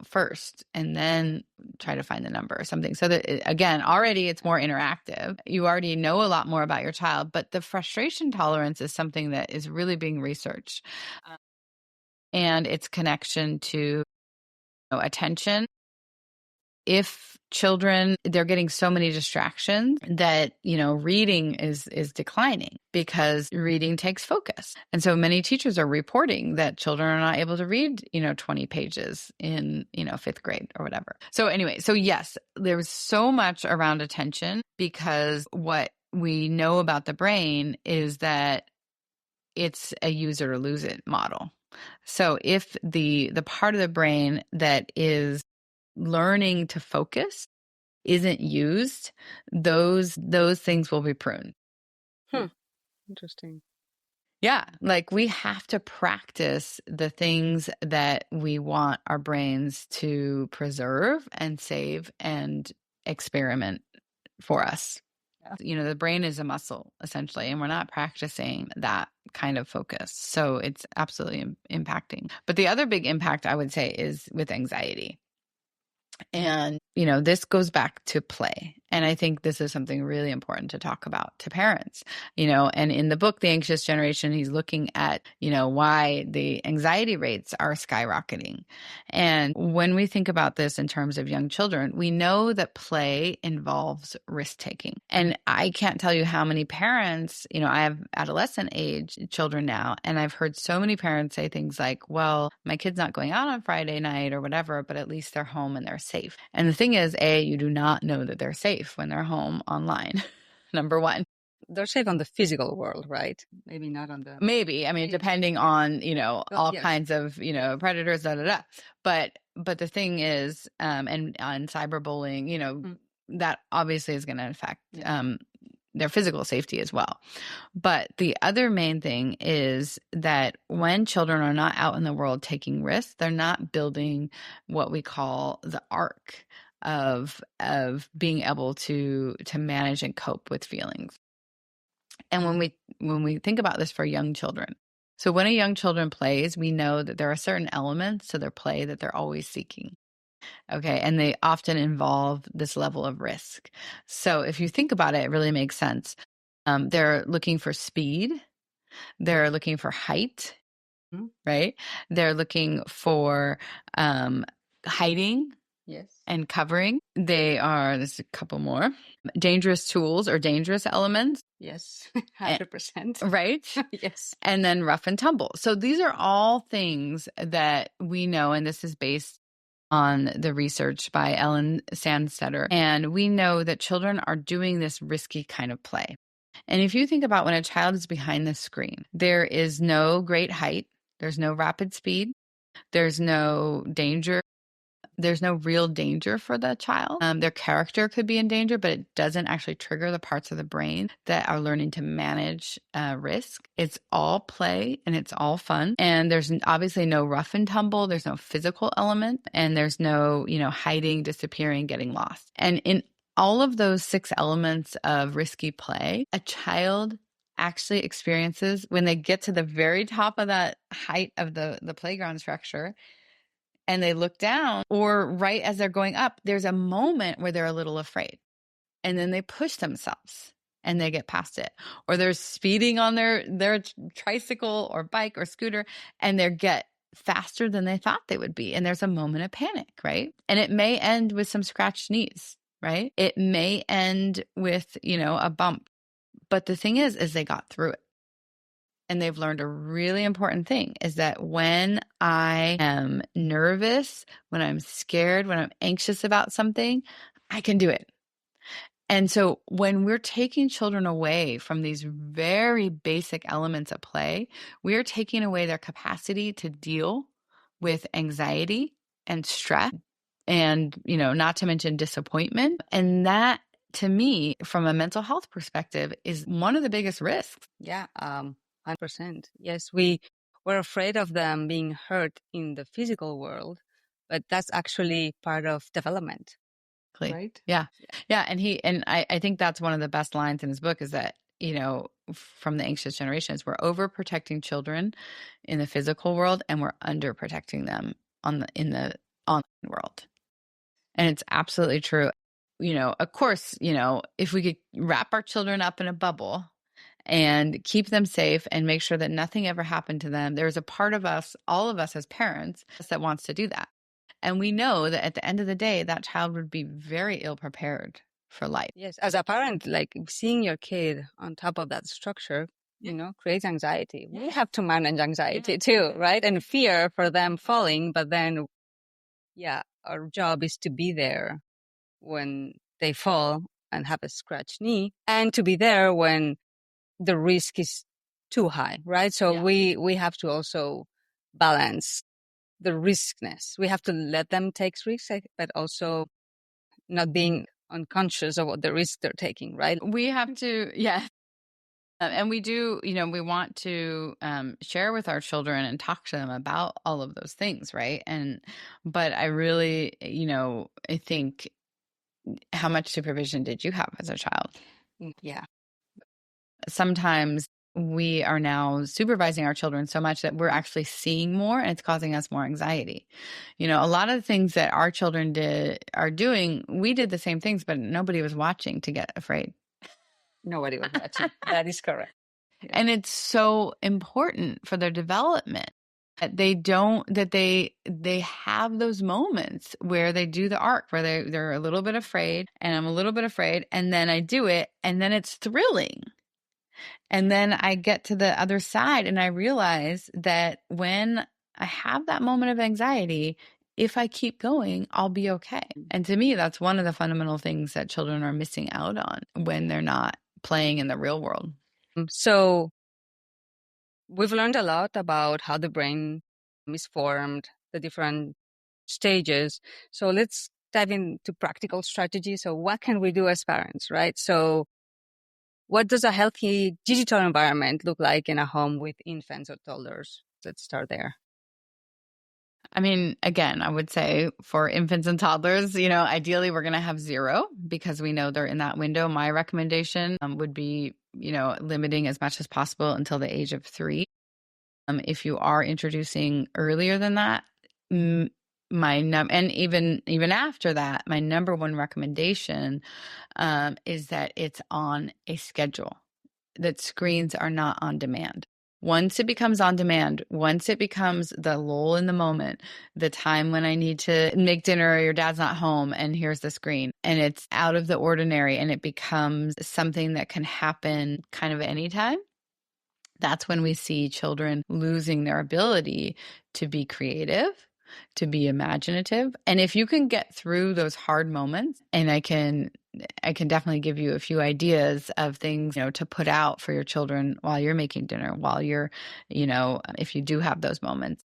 first and then try to find the number or something. So that, again, already it's more interactive. You already know a lot more about your child, but the frustration tolerance is something that is really being researched. And its connection to attention. If children, they're getting so many distractions that, reading is declining because reading takes focus. And so many teachers are reporting that children are not able to read, 20 pages in, 5th grade or whatever. So anyway, so yes, there's so much around attention because what we know about the brain is that it's a use it or lose it model. So if the part of the brain that is learning to focus isn't used, those things will be pruned. Interesting. Yeah, like we have to practice the things that we want our brains to preserve and save and experiment for us. The brain is a muscle essentially, and we're not practicing that kind of focus. So it's absolutely impacting. But the other big impact I would say is with anxiety. And, this goes back to play. And I think this is something really important to talk about to parents, and in the book, The Anxious Generation, he's looking at, why the anxiety rates are skyrocketing. And when we think about this in terms of young children, we know that play involves risk taking. And I can't tell you how many parents, I have adolescent age children now, and I've heard so many parents say things like, well, my kid's not going out on Friday night or whatever, but at least they're home and they're safe. And the thing is, you do not know that they're safe when they're home online. Number one. They're safe on the physical world, right? Maybe not on the... Maybe. I mean, depending on, all kinds of, predators, But the thing is, and on cyberbullying, that obviously is going to affect their physical safety as well. But the other main thing is that when children are not out in the world taking risks, they're not building what we call the arc of being able to manage and cope with feelings. And when we think about this for young children, so when a young children plays, we know that there are certain elements to their play that they're always seeking. Okay. And they often involve this level of risk. So if you think about it, it really makes sense. They're looking for speed. They're looking for height, right? They're looking for hiding and covering. There's a couple more. Dangerous tools or dangerous elements. Yes, 100%. Right? Yes. And then rough and tumble. So these are all things that we know, and this is based on the research by Ellen Sandstetter. And we know that children are doing this risky kind of play. And if you think about when a child is behind the screen, there is no great height, there's no rapid speed, there's no danger. There's no real danger for the child. Their character could be in danger, but it doesn't actually trigger the parts of the brain that are learning to manage risk. It's all play and it's all fun. And there's obviously no rough and tumble. There's no physical element, and there's no, hiding, disappearing, getting lost. And in all of those 6 elements of risky play, a child actually experiences when they get to the very top of that height of the playground structure, and they look down, or right as they're going up, there's a moment where they're a little afraid. And then they push themselves and they get past it. Or they're speeding on their tricycle or bike or scooter, and they get faster than they thought they would be. And there's a moment of panic, right? And it may end with some scratched knees, right? It may end with, a bump. But the thing is they got through it. And they've learned a really important thing is that when I am nervous, when I'm scared, when I'm anxious about something, I can do it. And so when we're taking children away from these very basic elements of play, we are taking away their capacity to deal with anxiety and stress and, not to mention disappointment. And that, to me, from a mental health perspective, is one of the biggest risks. Yeah, 100%. Yes, we're afraid of them being hurt in the physical world, but that's actually part of development. Exactly. right? Yeah. Yeah. And I think that's one of the best lines in his book is that, from the anxious generations, we're overprotecting children in the physical world and we're underprotecting them in the online world. And it's absolutely true. Of course, if we could wrap our children up in a bubble and keep them safe and make sure that nothing ever happened to them, there's a part of us, all of us as parents, that wants to do that. And we know that at the end of the day, that child would be very ill prepared for life. Yes, as a parent, like seeing your kid on top of that structure, creates anxiety. We have to manage anxiety too, right? And fear for them falling. But then, yeah, our job is to be there when they fall and have a scratched knee, and to be there when the risk is too high, right? So we have to also balance the riskness. We have to let them take risks, but also not being unconscious of what the risk they're taking, right? We have to, yeah. And we do, we want to share with our children and talk to them about all of those things, right? But I really, I think, how much supervision did you have as a child? Yeah. Sometimes we are now supervising our children so much that we're actually seeing more and it's causing us more anxiety. A lot of the things that our children are doing, we did the same things, but nobody was watching to get afraid. Nobody was watching. That is correct. Yeah. And it's so important for their development that they have those moments where they do the arc, where they're a little bit afraid and I'm a little bit afraid. And then I do it and then it's thrilling. And then I get to the other side and I realize that when I have that moment of anxiety, if I keep going, I'll be okay. And to me, that's one of the fundamental things that children are missing out on when they're not playing in the real world. So we've learned a lot about how the brain is formed, the different stages. So let's dive into practical strategies. So what can we do as parents, right? So what does a healthy digital environment look like in a home with infants or toddlers? Let's start there. I mean, again, I would say for infants and toddlers, ideally we're going to have 0 because we know they're in that window. My recommendation would be, limiting as much as possible until the age of 3. If you are introducing earlier than that, and even after that, my number one recommendation is that it's on a schedule, that screens are not on demand. Once it becomes on demand, once it becomes the lull in the moment, the time when I need to make dinner or your dad's not home and here's the screen and it's out of the ordinary and it becomes something that can happen kind of anytime, that's when we see children losing their ability to be creative, to be imaginative. And if you can get through those hard moments, and I can definitely give you a few ideas of things, to put out for your children while you're making dinner, while you're, if you do have those moments.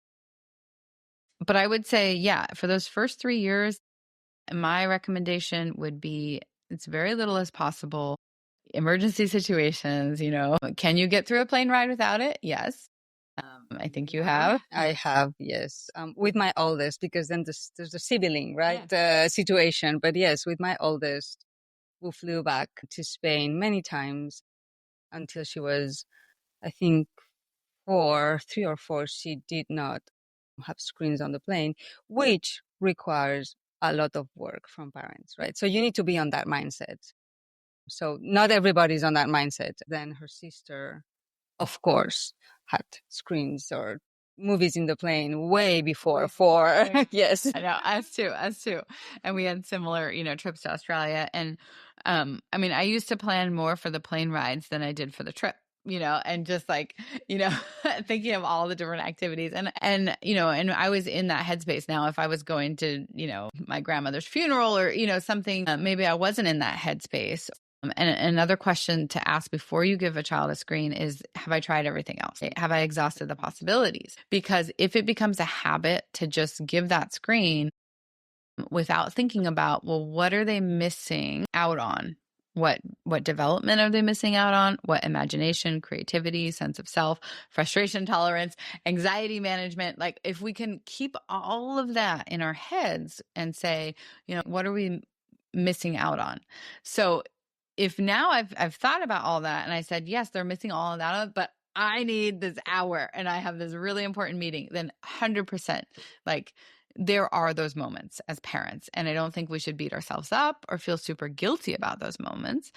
But I would say, yeah, for those first 3 years, my recommendation would be it's very little as possible. Emergency situations, can you get through a plane ride without it? Yes. I think you have. I have, yes. With my oldest, because then there's the sibling, right? The situation. But yes, with my oldest, we flew back to Spain many times until she was, I think, 3 or 4. She did not have screens on the plane, which requires a lot of work from parents, right? So you need to be on that mindset. So not everybody's on that mindset. Then her sister, of course, had screens or movies in the plane way before 4. Yes. I know, us too. And we had similar, trips to Australia. And I mean, I used to plan more for the plane rides than I did for the trip. And just like, thinking of all the different activities and I was in that headspace. Now, if I was going to, my grandmother's funeral or, something, maybe I wasn't in that headspace. And another question to ask before you give a child a screen is, have I tried everything else? Have I exhausted the possibilities? Because if it becomes a habit to just give that screen without thinking about, well, what are they missing out on? What development are they missing out on? What imagination, creativity, sense of self, frustration tolerance, anxiety management? Like if we can keep all of that in our heads and say, what are we missing out on. So if now I've thought about all that and I said, yes, they're missing all of that, but I need this hour and I have this really important meeting, then 100%, like, there are those moments as parents. And I don't think we should beat ourselves up or feel super guilty about those moments.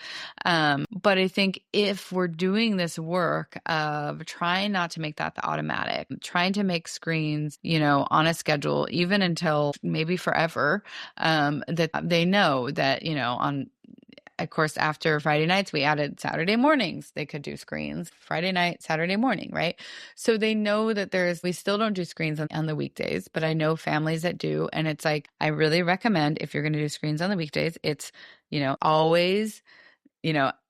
But I think if we're doing this work of trying not to make that the automatic, trying to make screens, on a schedule, even until maybe forever, that they know that, of course, after Friday nights, we added Saturday mornings. They could do screens Friday night, Saturday morning, right? So they know that we still don't do screens on the weekdays, but I know families that do. And it's like, I really recommend if you're going to do screens on the weekdays, it's, always,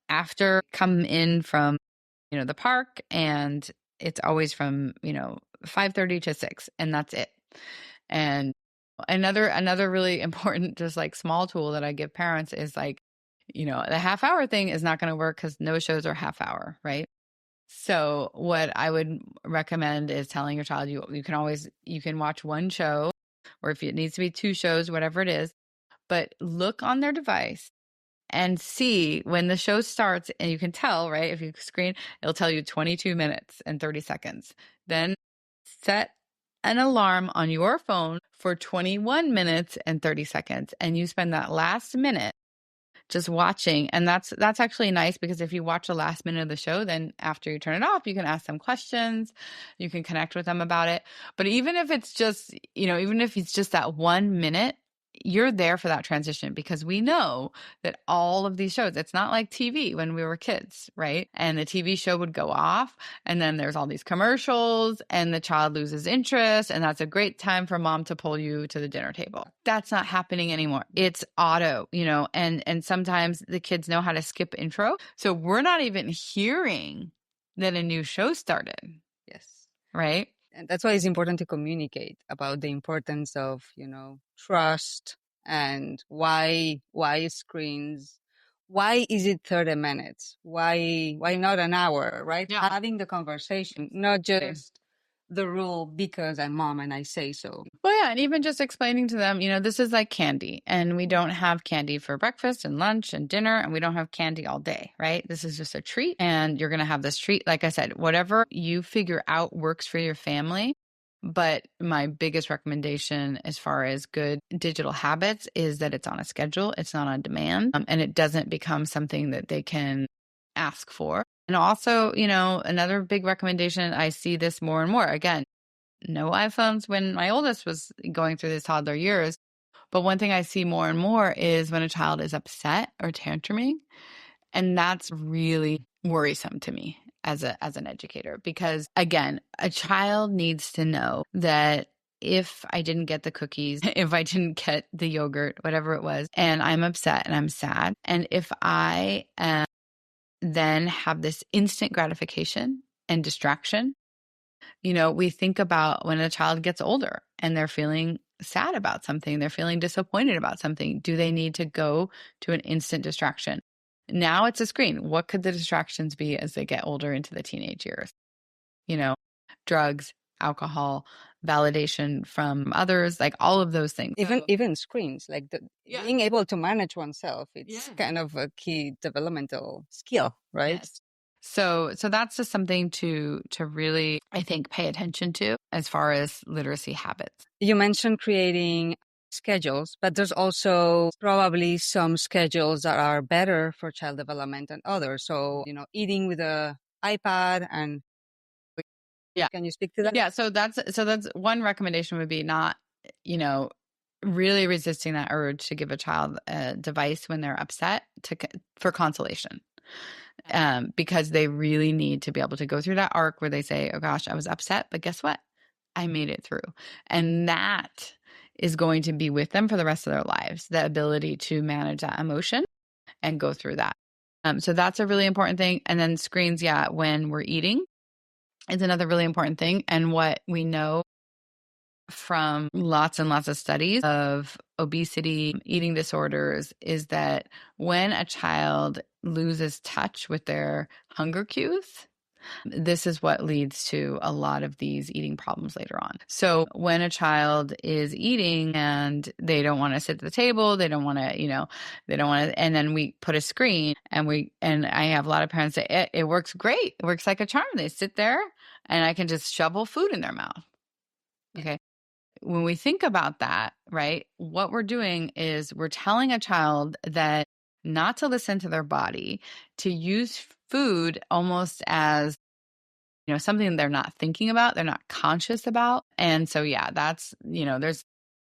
after come in from, the park, and it's always from, 5:30 to 6, and that's it. And another really important, just like small tool that I give parents is like, the half hour thing is not going to work because no shows are half hour, right? So what I would recommend is telling your child you can watch one show, or if it needs to be 2 shows, whatever it is, but look on their device and see when the show starts, and you can tell, right? If you screen, it'll tell you 22 minutes and 30 seconds. Then set an alarm on your phone for 21 minutes and 30 seconds, and you spend that last minute just watching. And that's actually nice, because if you watch the last minute of the show, then after you turn it off, you can ask them questions, you can connect with them about it. But even if it's just, that 1 minute, you're there for that transition, because we know that all of these shows, it's not like TV when we were kids, right? And the TV show would go off, and then there's all these commercials, and the child loses interest, and that's a great time for mom to pull you to the dinner table. That's not happening anymore. It's auto, and sometimes the kids know how to skip intro. So we're not even hearing that a new show started. Yes. Right? And that's why it's important to communicate about the importance of, trust, and why screens, why is it 30 minutes? Why not an hour, right? Yeah. Having the conversation, not just the rule because I'm mom and I say so. Well, yeah, and even just explaining to them, this is like candy, and we don't have candy for breakfast and lunch and dinner, and we don't have candy all day, right? This is just a treat, and you're going to have this treat. Like I said, whatever you figure out works for your family. But my biggest recommendation as far as good digital habits is that it's on a schedule, it's not on demand, and it doesn't become something that they can ask for. And also, another big recommendation, I see this more and more. Again, no iPhones when my oldest was going through his toddler years. But one thing I see more and more is when a child is upset or tantruming. And that's really worrisome to me as an educator, because again, a child needs to know that if I didn't get the cookies, if I didn't get the yogurt, whatever it was, and I'm upset and I'm sad, and if I then have this instant gratification and distraction, we think about when a child gets older and they're feeling sad about something, they're feeling disappointed about something. Do they need to go to an instant distraction? Now it's a screen. What could the distractions be as they get older into the teenage years? Drugs, alcohol, validation from others, like all of those things. Even screens, like being able to manage oneself, it's kind of a key developmental skill, right? Yes. So that's just something to really, I think, pay attention to as far as literacy habits. You mentioned creating schedules, but there's also probably some schedules that are better for child development than others. So, eating with a iPad and can you speak to that? Yeah, so that's one recommendation would be not, really resisting that urge to give a child a device when they're upset for consolation. Because they really need to be able to go through that arc where they say, oh gosh, I was upset, but guess what? I made it through. And that is going to be with them for the rest of their lives, the ability to manage that emotion and go through that. So that's a really important thing. And then screens, when we're eating is another really important thing. And what we know from lots and lots of studies of obesity, eating disorders, is that when a child loses touch with their hunger cues, This is what leads to a lot of these eating problems later on. So when a child is eating and they don't want to sit at the table, they don't want to, they don't want to, and then we put a screen and I have a lot of parents say it works great. It works like a charm. They sit there and I can just shovel food in their mouth. Okay. When we think about that, right, what we're doing is we're telling a child that not to listen to their body, to use food almost as, something they're not thinking about, they're not conscious about. And so, yeah, that's, there's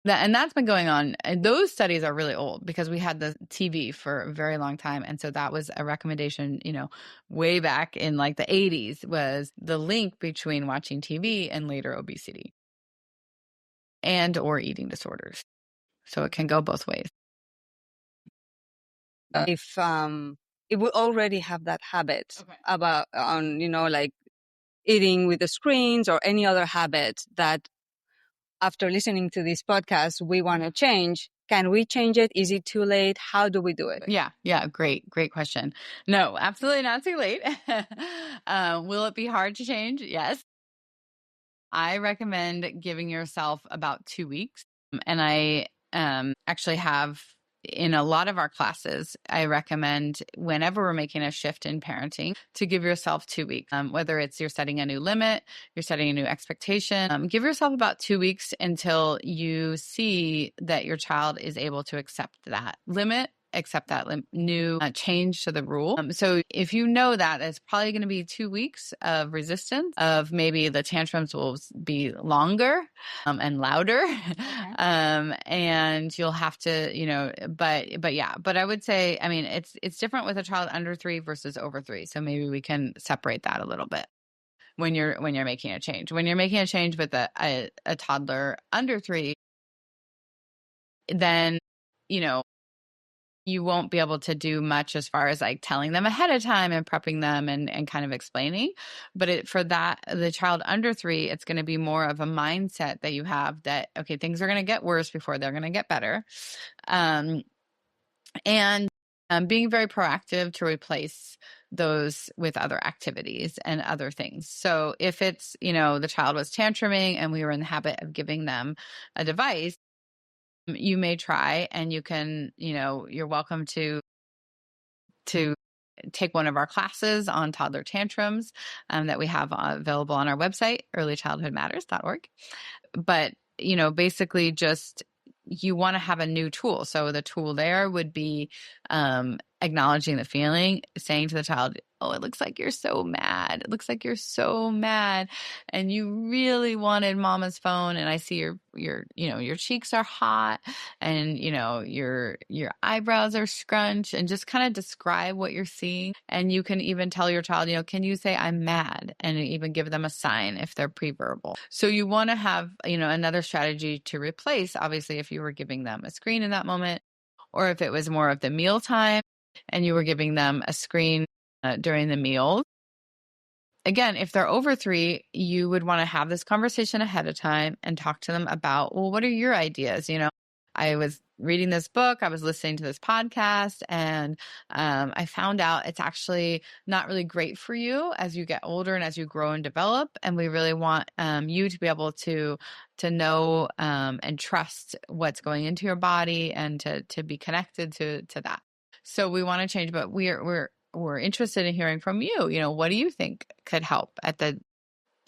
that, and that's been going on. And those studies are really old because we had the TV for a very long time. And so that was a recommendation, way back in like the 80s, was the link between watching TV and later obesity and or eating disorders. So it can go both ways. If we already have that habit about like eating with the screens or any other habit that after listening to this podcast we want to change, can we change it? Is it too late? How do we do it? Yeah. Great question. No, absolutely not too late. Will it be hard to change? Yes. I recommend giving yourself about 2 weeks. And I actually have, in a lot of our classes, I recommend whenever we're making a shift in parenting to give yourself 2 weeks, whether it's you're setting a new limit, you're setting a new expectation, give yourself about 2 weeks until you see that your child is able to accept that limit, accept that new change to the rule. So if you know that it's probably going to be 2 weeks of resistance, of maybe the tantrums will be longer and louder, and you'll have to, but I would say, I mean, it's different with a child under 3 versus over 3. So maybe we can separate that a little bit. When you're making a change, with a toddler under 3, then, you won't be able to do much as far as like telling them ahead of time and prepping them and kind of explaining. But for the child under 3, it's going to be more of a mindset that you have that, okay, things are going to get worse before they're going to get better. And being very proactive to replace those with other activities and other things. So if it's, the child was tantruming and we were in the habit of giving them a device, you may try, and you can, you're welcome to take one of our classes on toddler tantrums that we have available on our website, earlychildhoodmatters.org. But, basically just you want to have a new tool. So the tool there would be acknowledging the feeling, saying to the child, oh, it looks like you're so mad. It looks like you're so mad. And you really wanted mama's phone. And I see your cheeks are hot and, your eyebrows are scrunched, and just kind of describe what you're seeing. And you can even tell your child, can you say I'm mad? And even give them a sign if they're pre-verbal. So you want to have, another strategy to replace, obviously, if you were giving them a screen in that moment, or if it was more of the meal time and you were giving them a screen during the meal. Again, if they're over 3, you would want to have this conversation ahead of time and talk to them about, well, what are your ideas? I was reading this book, I was listening to this podcast, and I found out it's actually not really great for you as you get older and as you grow and develop. And we really want you to be able to know and trust what's going into your body and to be connected to that. So we want to change, but we're interested in hearing from you. What do you think could help at the,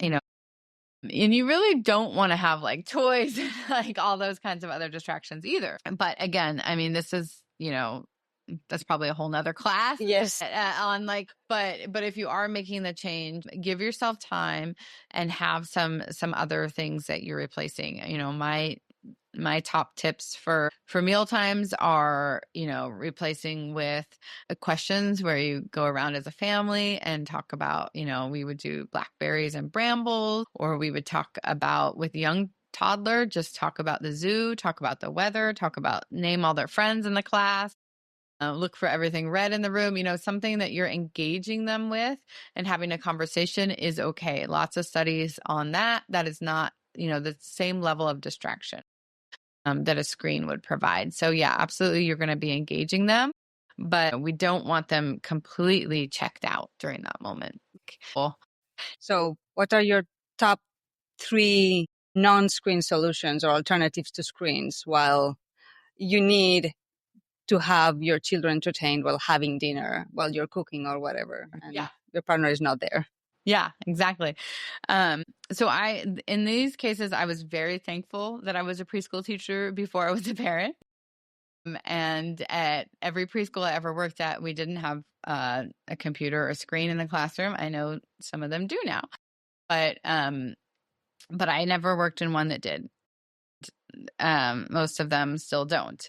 and you really don't want to have like toys, like all those kinds of other distractions either. But again, I mean, this is, that's probably a whole nother class. Yes. On like, but if you are making the change, give yourself time and have some other things that you're replacing. My top tips for meal times are, replacing with questions where you go around as a family and talk about, we would do blackberries and brambles, or we would talk about with young toddler, just talk about the zoo, talk about the weather, name all their friends in the class. Look for everything red in the room, something that you're engaging them with and having a conversation is okay. Lots of studies on that is not, the same level of distraction that a screen would provide. So yeah, absolutely. You're going to be engaging them, but we don't want them completely checked out during that moment. Cool. So what are your top 3 non-screen solutions or alternatives to screens while you need to have your children entertained while having dinner, while you're cooking or whatever, and your partner is not there? Yeah, exactly. So in these cases, I was very thankful that I was a preschool teacher before I was a parent. And at every preschool I ever worked at, we didn't have a computer or screen in the classroom. I know some of them do now, but I never worked in one that did. Most of them still don't.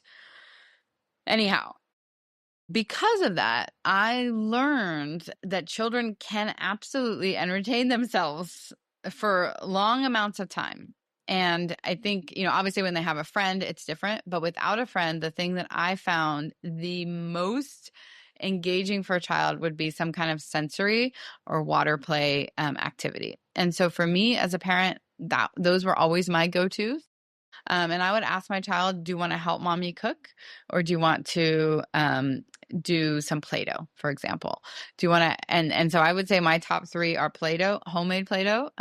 Anyhow, because of that, I learned that children can absolutely entertain themselves for long amounts of time. And I think, obviously when they have a friend, it's different. But without a friend, the thing that I found the most engaging for a child would be some kind of sensory or water play activity. And so for me as a parent, those were always my go-tos. And I would ask my child, do you want to help mommy cook? Or do you want to do some Play-Doh, for example? Do you want to, and so I would say my top 3 are Play-Doh, homemade Play-Doh.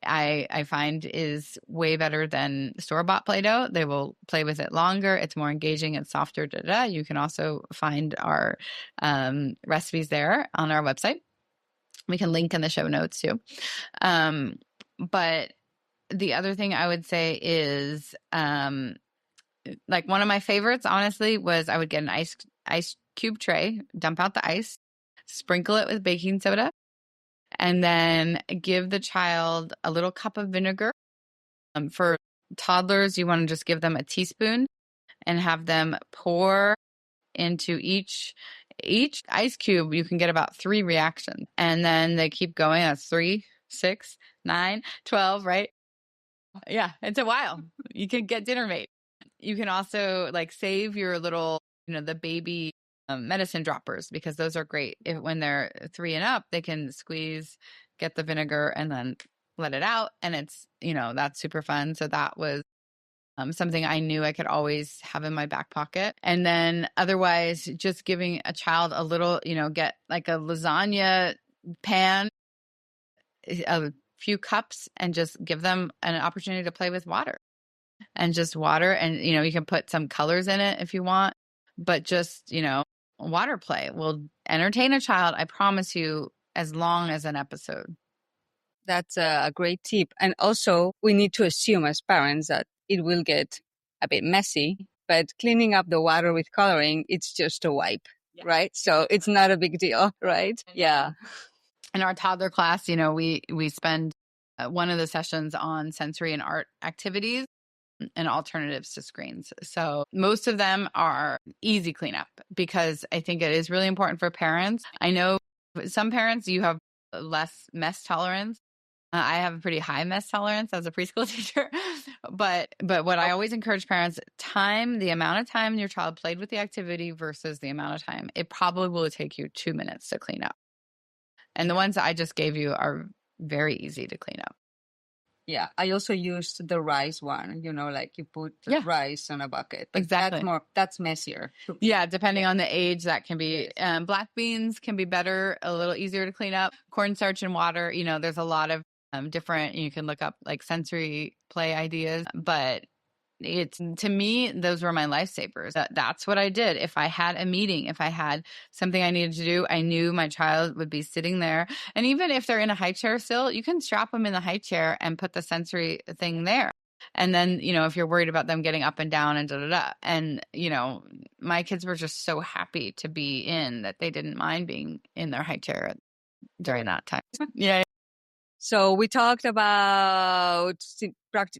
I find is way better than store-bought Play-Doh. They will play with it longer. It's more engaging. It's softer. You can also find our recipes there on our website. We can link in the show notes too. But the other thing I would say is, like one of my favorites, honestly, was I would get an ice cube tray, dump out the ice, sprinkle it with baking soda, and then give the child a little cup of vinegar. For toddlers, you want to just give them a teaspoon and have them pour into each ice cube. You can get about 3 reactions, and then they keep going. That's 3, 6, 9, 12, right? Yeah, it's a while. You can get dinner made. You can also save your little, the baby medicine droppers, because those are great. When they're 3 and up, they can squeeze, get the vinegar, and then let it out. And it's, that's super fun. So that was something I knew I could always have in my back pocket. And then otherwise, just giving a child a little, get like a lasagna pan, a few cups, and just give them an opportunity to play with water. And just water, and you can put some colors in it if you want, but just water play will entertain a child, I promise you, as long as an episode. That's a great tip. And also, we need to assume as parents that it will get a bit messy, but cleaning up the water with coloring, it's just a wipe, right? So it's not a big deal, right? Yeah. In our toddler class, we spend one of the sessions on sensory and art activities and alternatives to screens. So most of them are easy cleanup, because I think it is really important for parents. I know some parents, you have less mess tolerance. I have a pretty high mess tolerance as a preschool teacher. But what I always encourage parents, the amount of time your child played with the activity versus the amount of time, it probably will take you 2 minutes to clean up. And the ones that I just gave you are very easy to clean up. Yeah, I also used the rice one, you put rice on a bucket. But exactly. That's messier. Yeah, depending on the age, that can be, black beans can be better, a little easier to clean up. Cornstarch and water, there's a lot of different, you can look up sensory play ideas, but to me, those were my lifesavers. That's what I did. If I had a meeting, if I had something I needed to do, I knew my child would be sitting there. And even if they're in a high chair still, you can strap them in the high chair and put the sensory thing there. And then, if you're worried about them getting up and down and da-da-da. And, my kids were just so happy to be in that they didn't mind being in their high chair during that time. Yeah. So we talked about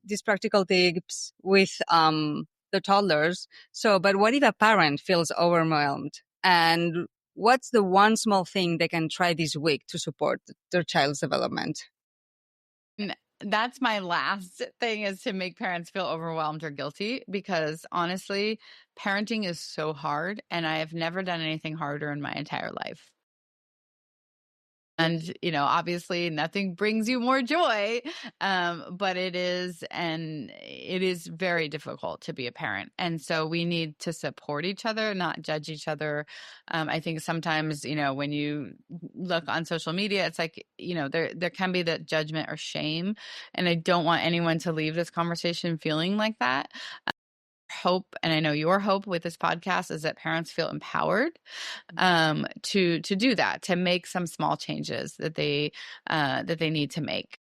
these practical tips with the toddlers. But what if a parent feels overwhelmed? And what's the one small thing they can try this week to support their child's development? That's my last thing, is to make parents feel overwhelmed or guilty, because honestly, parenting is so hard, and I have never done anything harder in my entire life. And, obviously nothing brings you more joy. But it is very difficult to be a parent. And so we need to support each other, not judge each other. I think sometimes, when you look on social media, it's like, there can be that judgment or shame. And I don't want anyone to leave this conversation feeling like that. Hope, and I know your hope with this podcast, is that parents feel empowered to do that, to make some small changes that they need to make.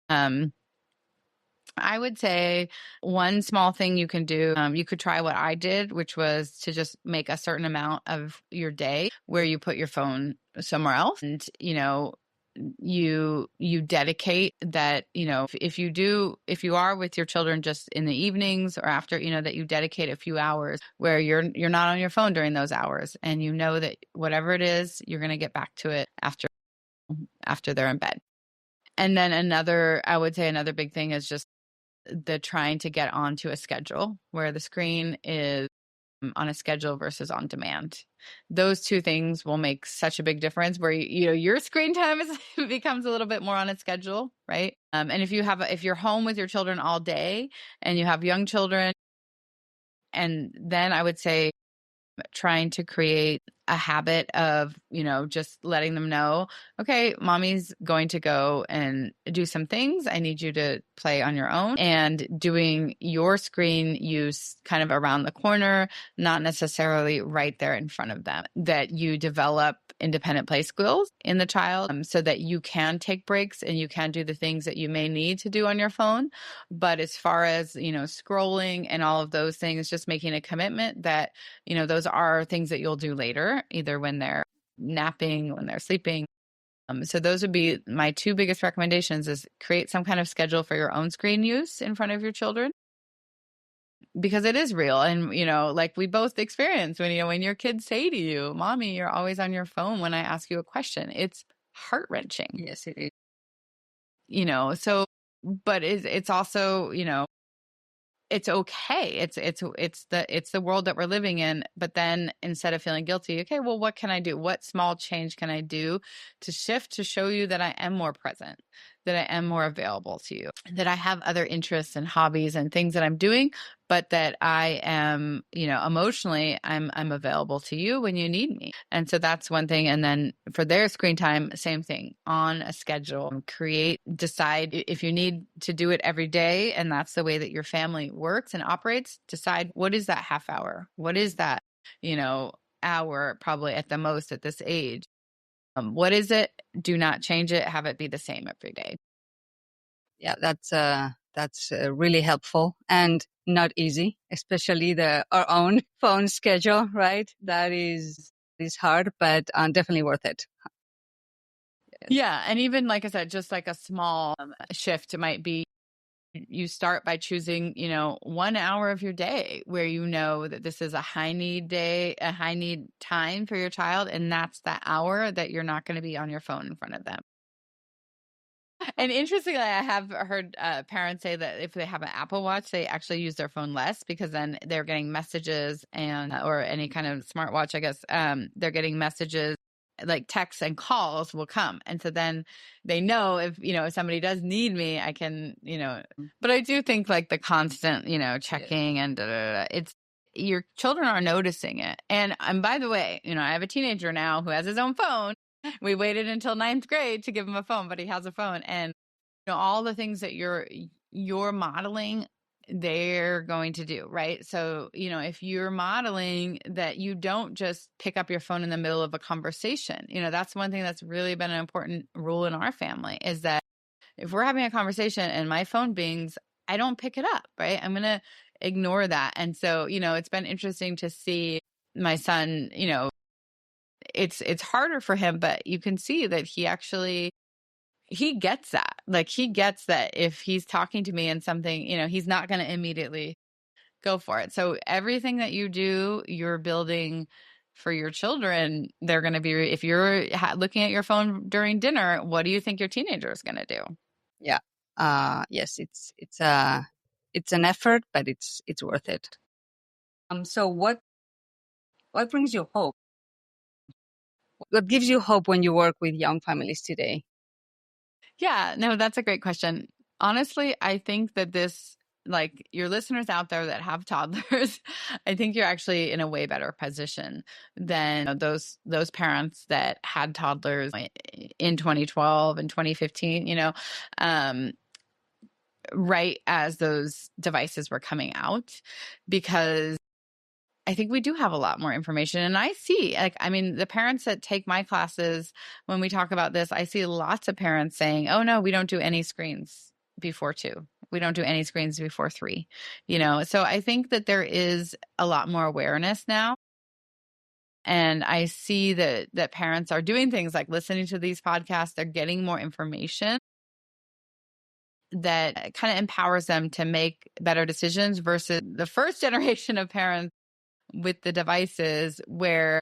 I would say one small thing you can do, you could try what I did, which was to just make a certain amount of your day where you put your phone somewhere else. And, you dedicate that, if you are with your children just in the evenings or after, that you dedicate a few hours where you're not on your phone during those hours. And that whatever it is, you're going to get back to it after they're in bed. And then I would say another big thing is just the trying to get onto a schedule where the screen is on a schedule versus on demand. Those two things will make such a big difference where, your screen time becomes a little bit more on a schedule, right? And if you're home with your children all day and you have young children, and then I would say trying to create a habit of, just letting them know, okay, mommy's going to go and do some things. I need you to play on your own, and doing your screen use kind of around the corner, not necessarily right there in front of them, that you develop independent play skills in the child so that you can take breaks and you can do the things that you may need to do on your phone. But as far as, scrolling and all of those things, just making a commitment that, those are things that you'll do later, either when they're napping, when they're sleeping. So those would be my two biggest recommendations: is create some kind of schedule for your own screen use in front of your children, because it is real. And, like we both experience when your kids say to you, "Mommy, you're always on your phone when I ask you a question." It's heart-wrenching. Yes, it is. So, but it's also, it's okay. It's the world that we're living in. But then instead of feeling guilty, okay, well, what can I do? What small change can I do to shift to show you that I am more present, that I am more available to you, that I have other interests and hobbies and things that I'm doing, but that I am, emotionally, I'm available to you when you need me. And so that's one thing. And then for their screen time, same thing, on a schedule, decide if you need to do it every day. And that's the way that your family works and operates. Decide, what is that half hour? What is that, hour, probably at the most at this age? What is it? Do not change it. Have it be the same every day. Yeah, that's really helpful and not easy, especially our own phone schedule, right? That is hard, but definitely worth it. Yeah, and even like I said, just like a small shift, it might be you start by choosing, 1 hour of your day where that this is a high need day, a high need time for your child, and that's that hour that you're not going to be on your phone in front of them. And interestingly, I have heard parents say that if they have an Apple Watch, they actually use their phone less, because then they're getting messages or any kind of smartwatch, I guess, they're getting messages like texts and calls will come. And so then they know if somebody does need me, I can, but I do think like the constant, checking and it's, your children are noticing it. And by the way, I have a teenager now who has his own phone. We waited until 9th grade to give him a phone, but he has a phone. And all the things that you're modeling, they're going to do, right? So, if you're modeling that you don't just pick up your phone in the middle of a conversation, that's one thing that's really been an important rule in our family, is that if we're having a conversation and my phone bings, I don't pick it up, right? I'm going to ignore that. And so, it's been interesting to see my son, it's harder for him, but you can see that he gets that. Like, he gets that if he's talking to me and something, he's not going to immediately go for it. So everything that you do, you're building for your children. They're going to be, if you're looking at your phone during dinner, what do you think your teenager is going to do? Yeah. Yes, it's an effort, but it's worth it. So what brings you hope? what gives you hope when you work with young families today? Yeah, no, that's a great question. Honestly, I think that like your listeners out there that have toddlers, I think you're actually in a way better position than those parents that had toddlers in 2012 and 2015, right as those devices were coming out, because I think we do have a lot more information. And I see, the parents that take my classes, when we talk about this, I see lots of parents saying, oh, no, we don't do any screens before 2. We don't do any screens before 3, So I think that there is a lot more awareness now. And I see that parents are doing things like listening to these podcasts. They're getting more information that kind of empowers them to make better decisions versus the first generation of parents with the devices where,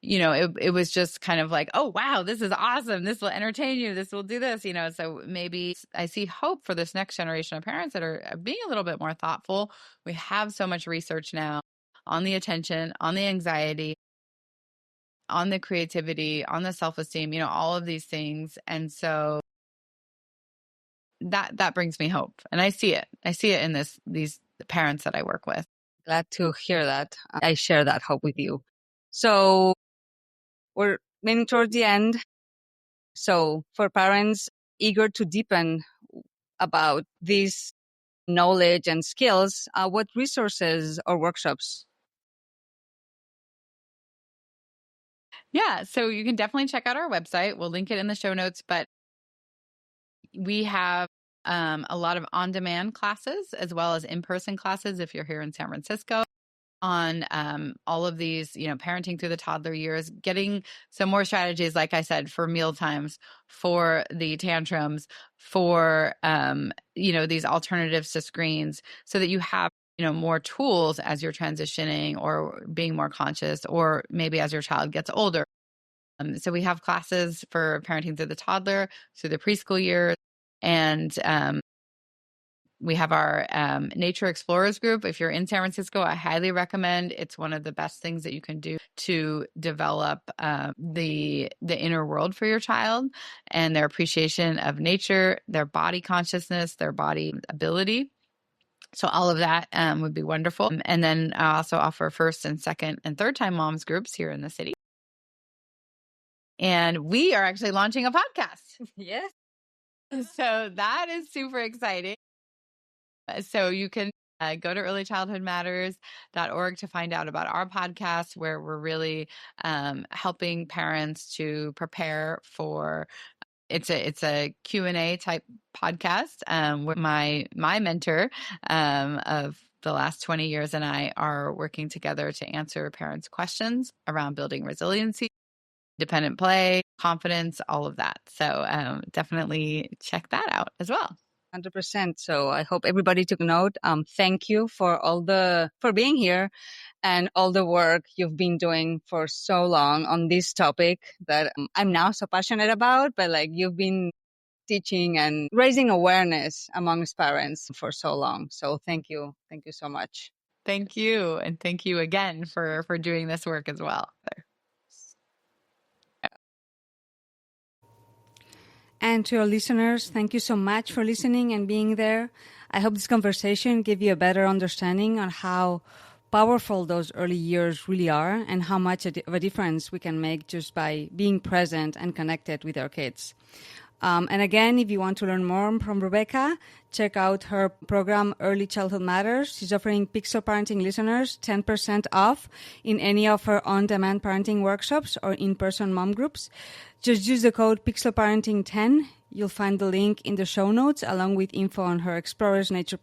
it was just kind of like, oh, wow, this is awesome. This will entertain you. This will do this, So maybe I see hope for this next generation of parents that are being a little bit more thoughtful. We have so much research now on the attention, on the anxiety, on the creativity, on the self-esteem, all of these things. And so that brings me hope. And I see it. I see it in these parents that I work with. Glad to hear that. I share that hope with you. So we're getting towards the end. So for parents eager to deepen about this knowledge and skills, what resources or workshops? Yeah, so you can definitely check out our website. We'll link it in the show notes, but we have a lot of on-demand classes as well as in-person classes if you're here in San Francisco on all of these, parenting through the toddler years, getting some more strategies, like I said, for meal times, for the tantrums, for, these alternatives to screens so that you have, more tools as you're transitioning or being more conscious, or maybe as your child gets older. So we have classes for parenting through the toddler, through the preschool years, and we have our Nature Explorers group. If you're in San Francisco, I highly recommend. It's one of the best things that you can do to develop the inner world for your child and their appreciation of nature, their body consciousness, their body ability. So all of that would be wonderful. And then I also offer first and second and third time moms groups here in the city. And we are actually launching a podcast. Yes. So that is super exciting. So you can go to earlychildhoodmatters.org to find out about our podcast, where we're really helping parents to prepare for. It's a Q&A type podcast with my mentor of the last 20 years and I are working together to answer parents' questions around building resiliency, independent play, confidence, all of that. So definitely check that out as well. 100%. So I hope everybody took note. Thank you for being here and all the work you've been doing for so long on this topic that I'm now so passionate about, but you've been teaching and raising awareness amongst parents for so long. So thank you. Thank you so much. Thank you. And thank you again for doing this work as well. And to your listeners, thank you so much for listening and being there. I hope this conversation gave you a better understanding on how powerful those early years really are and how much of a difference we can make just by being present and connected with our kids. And again, if you want to learn more from Rebecca, check out her program, Early Childhood Matters. She's offering Pixel Parenting listeners 10% off in any of her on-demand parenting workshops or in-person mom groups. Just use the code PixelParenting10. You'll find the link in the show notes along with info on her Explorers Nature program.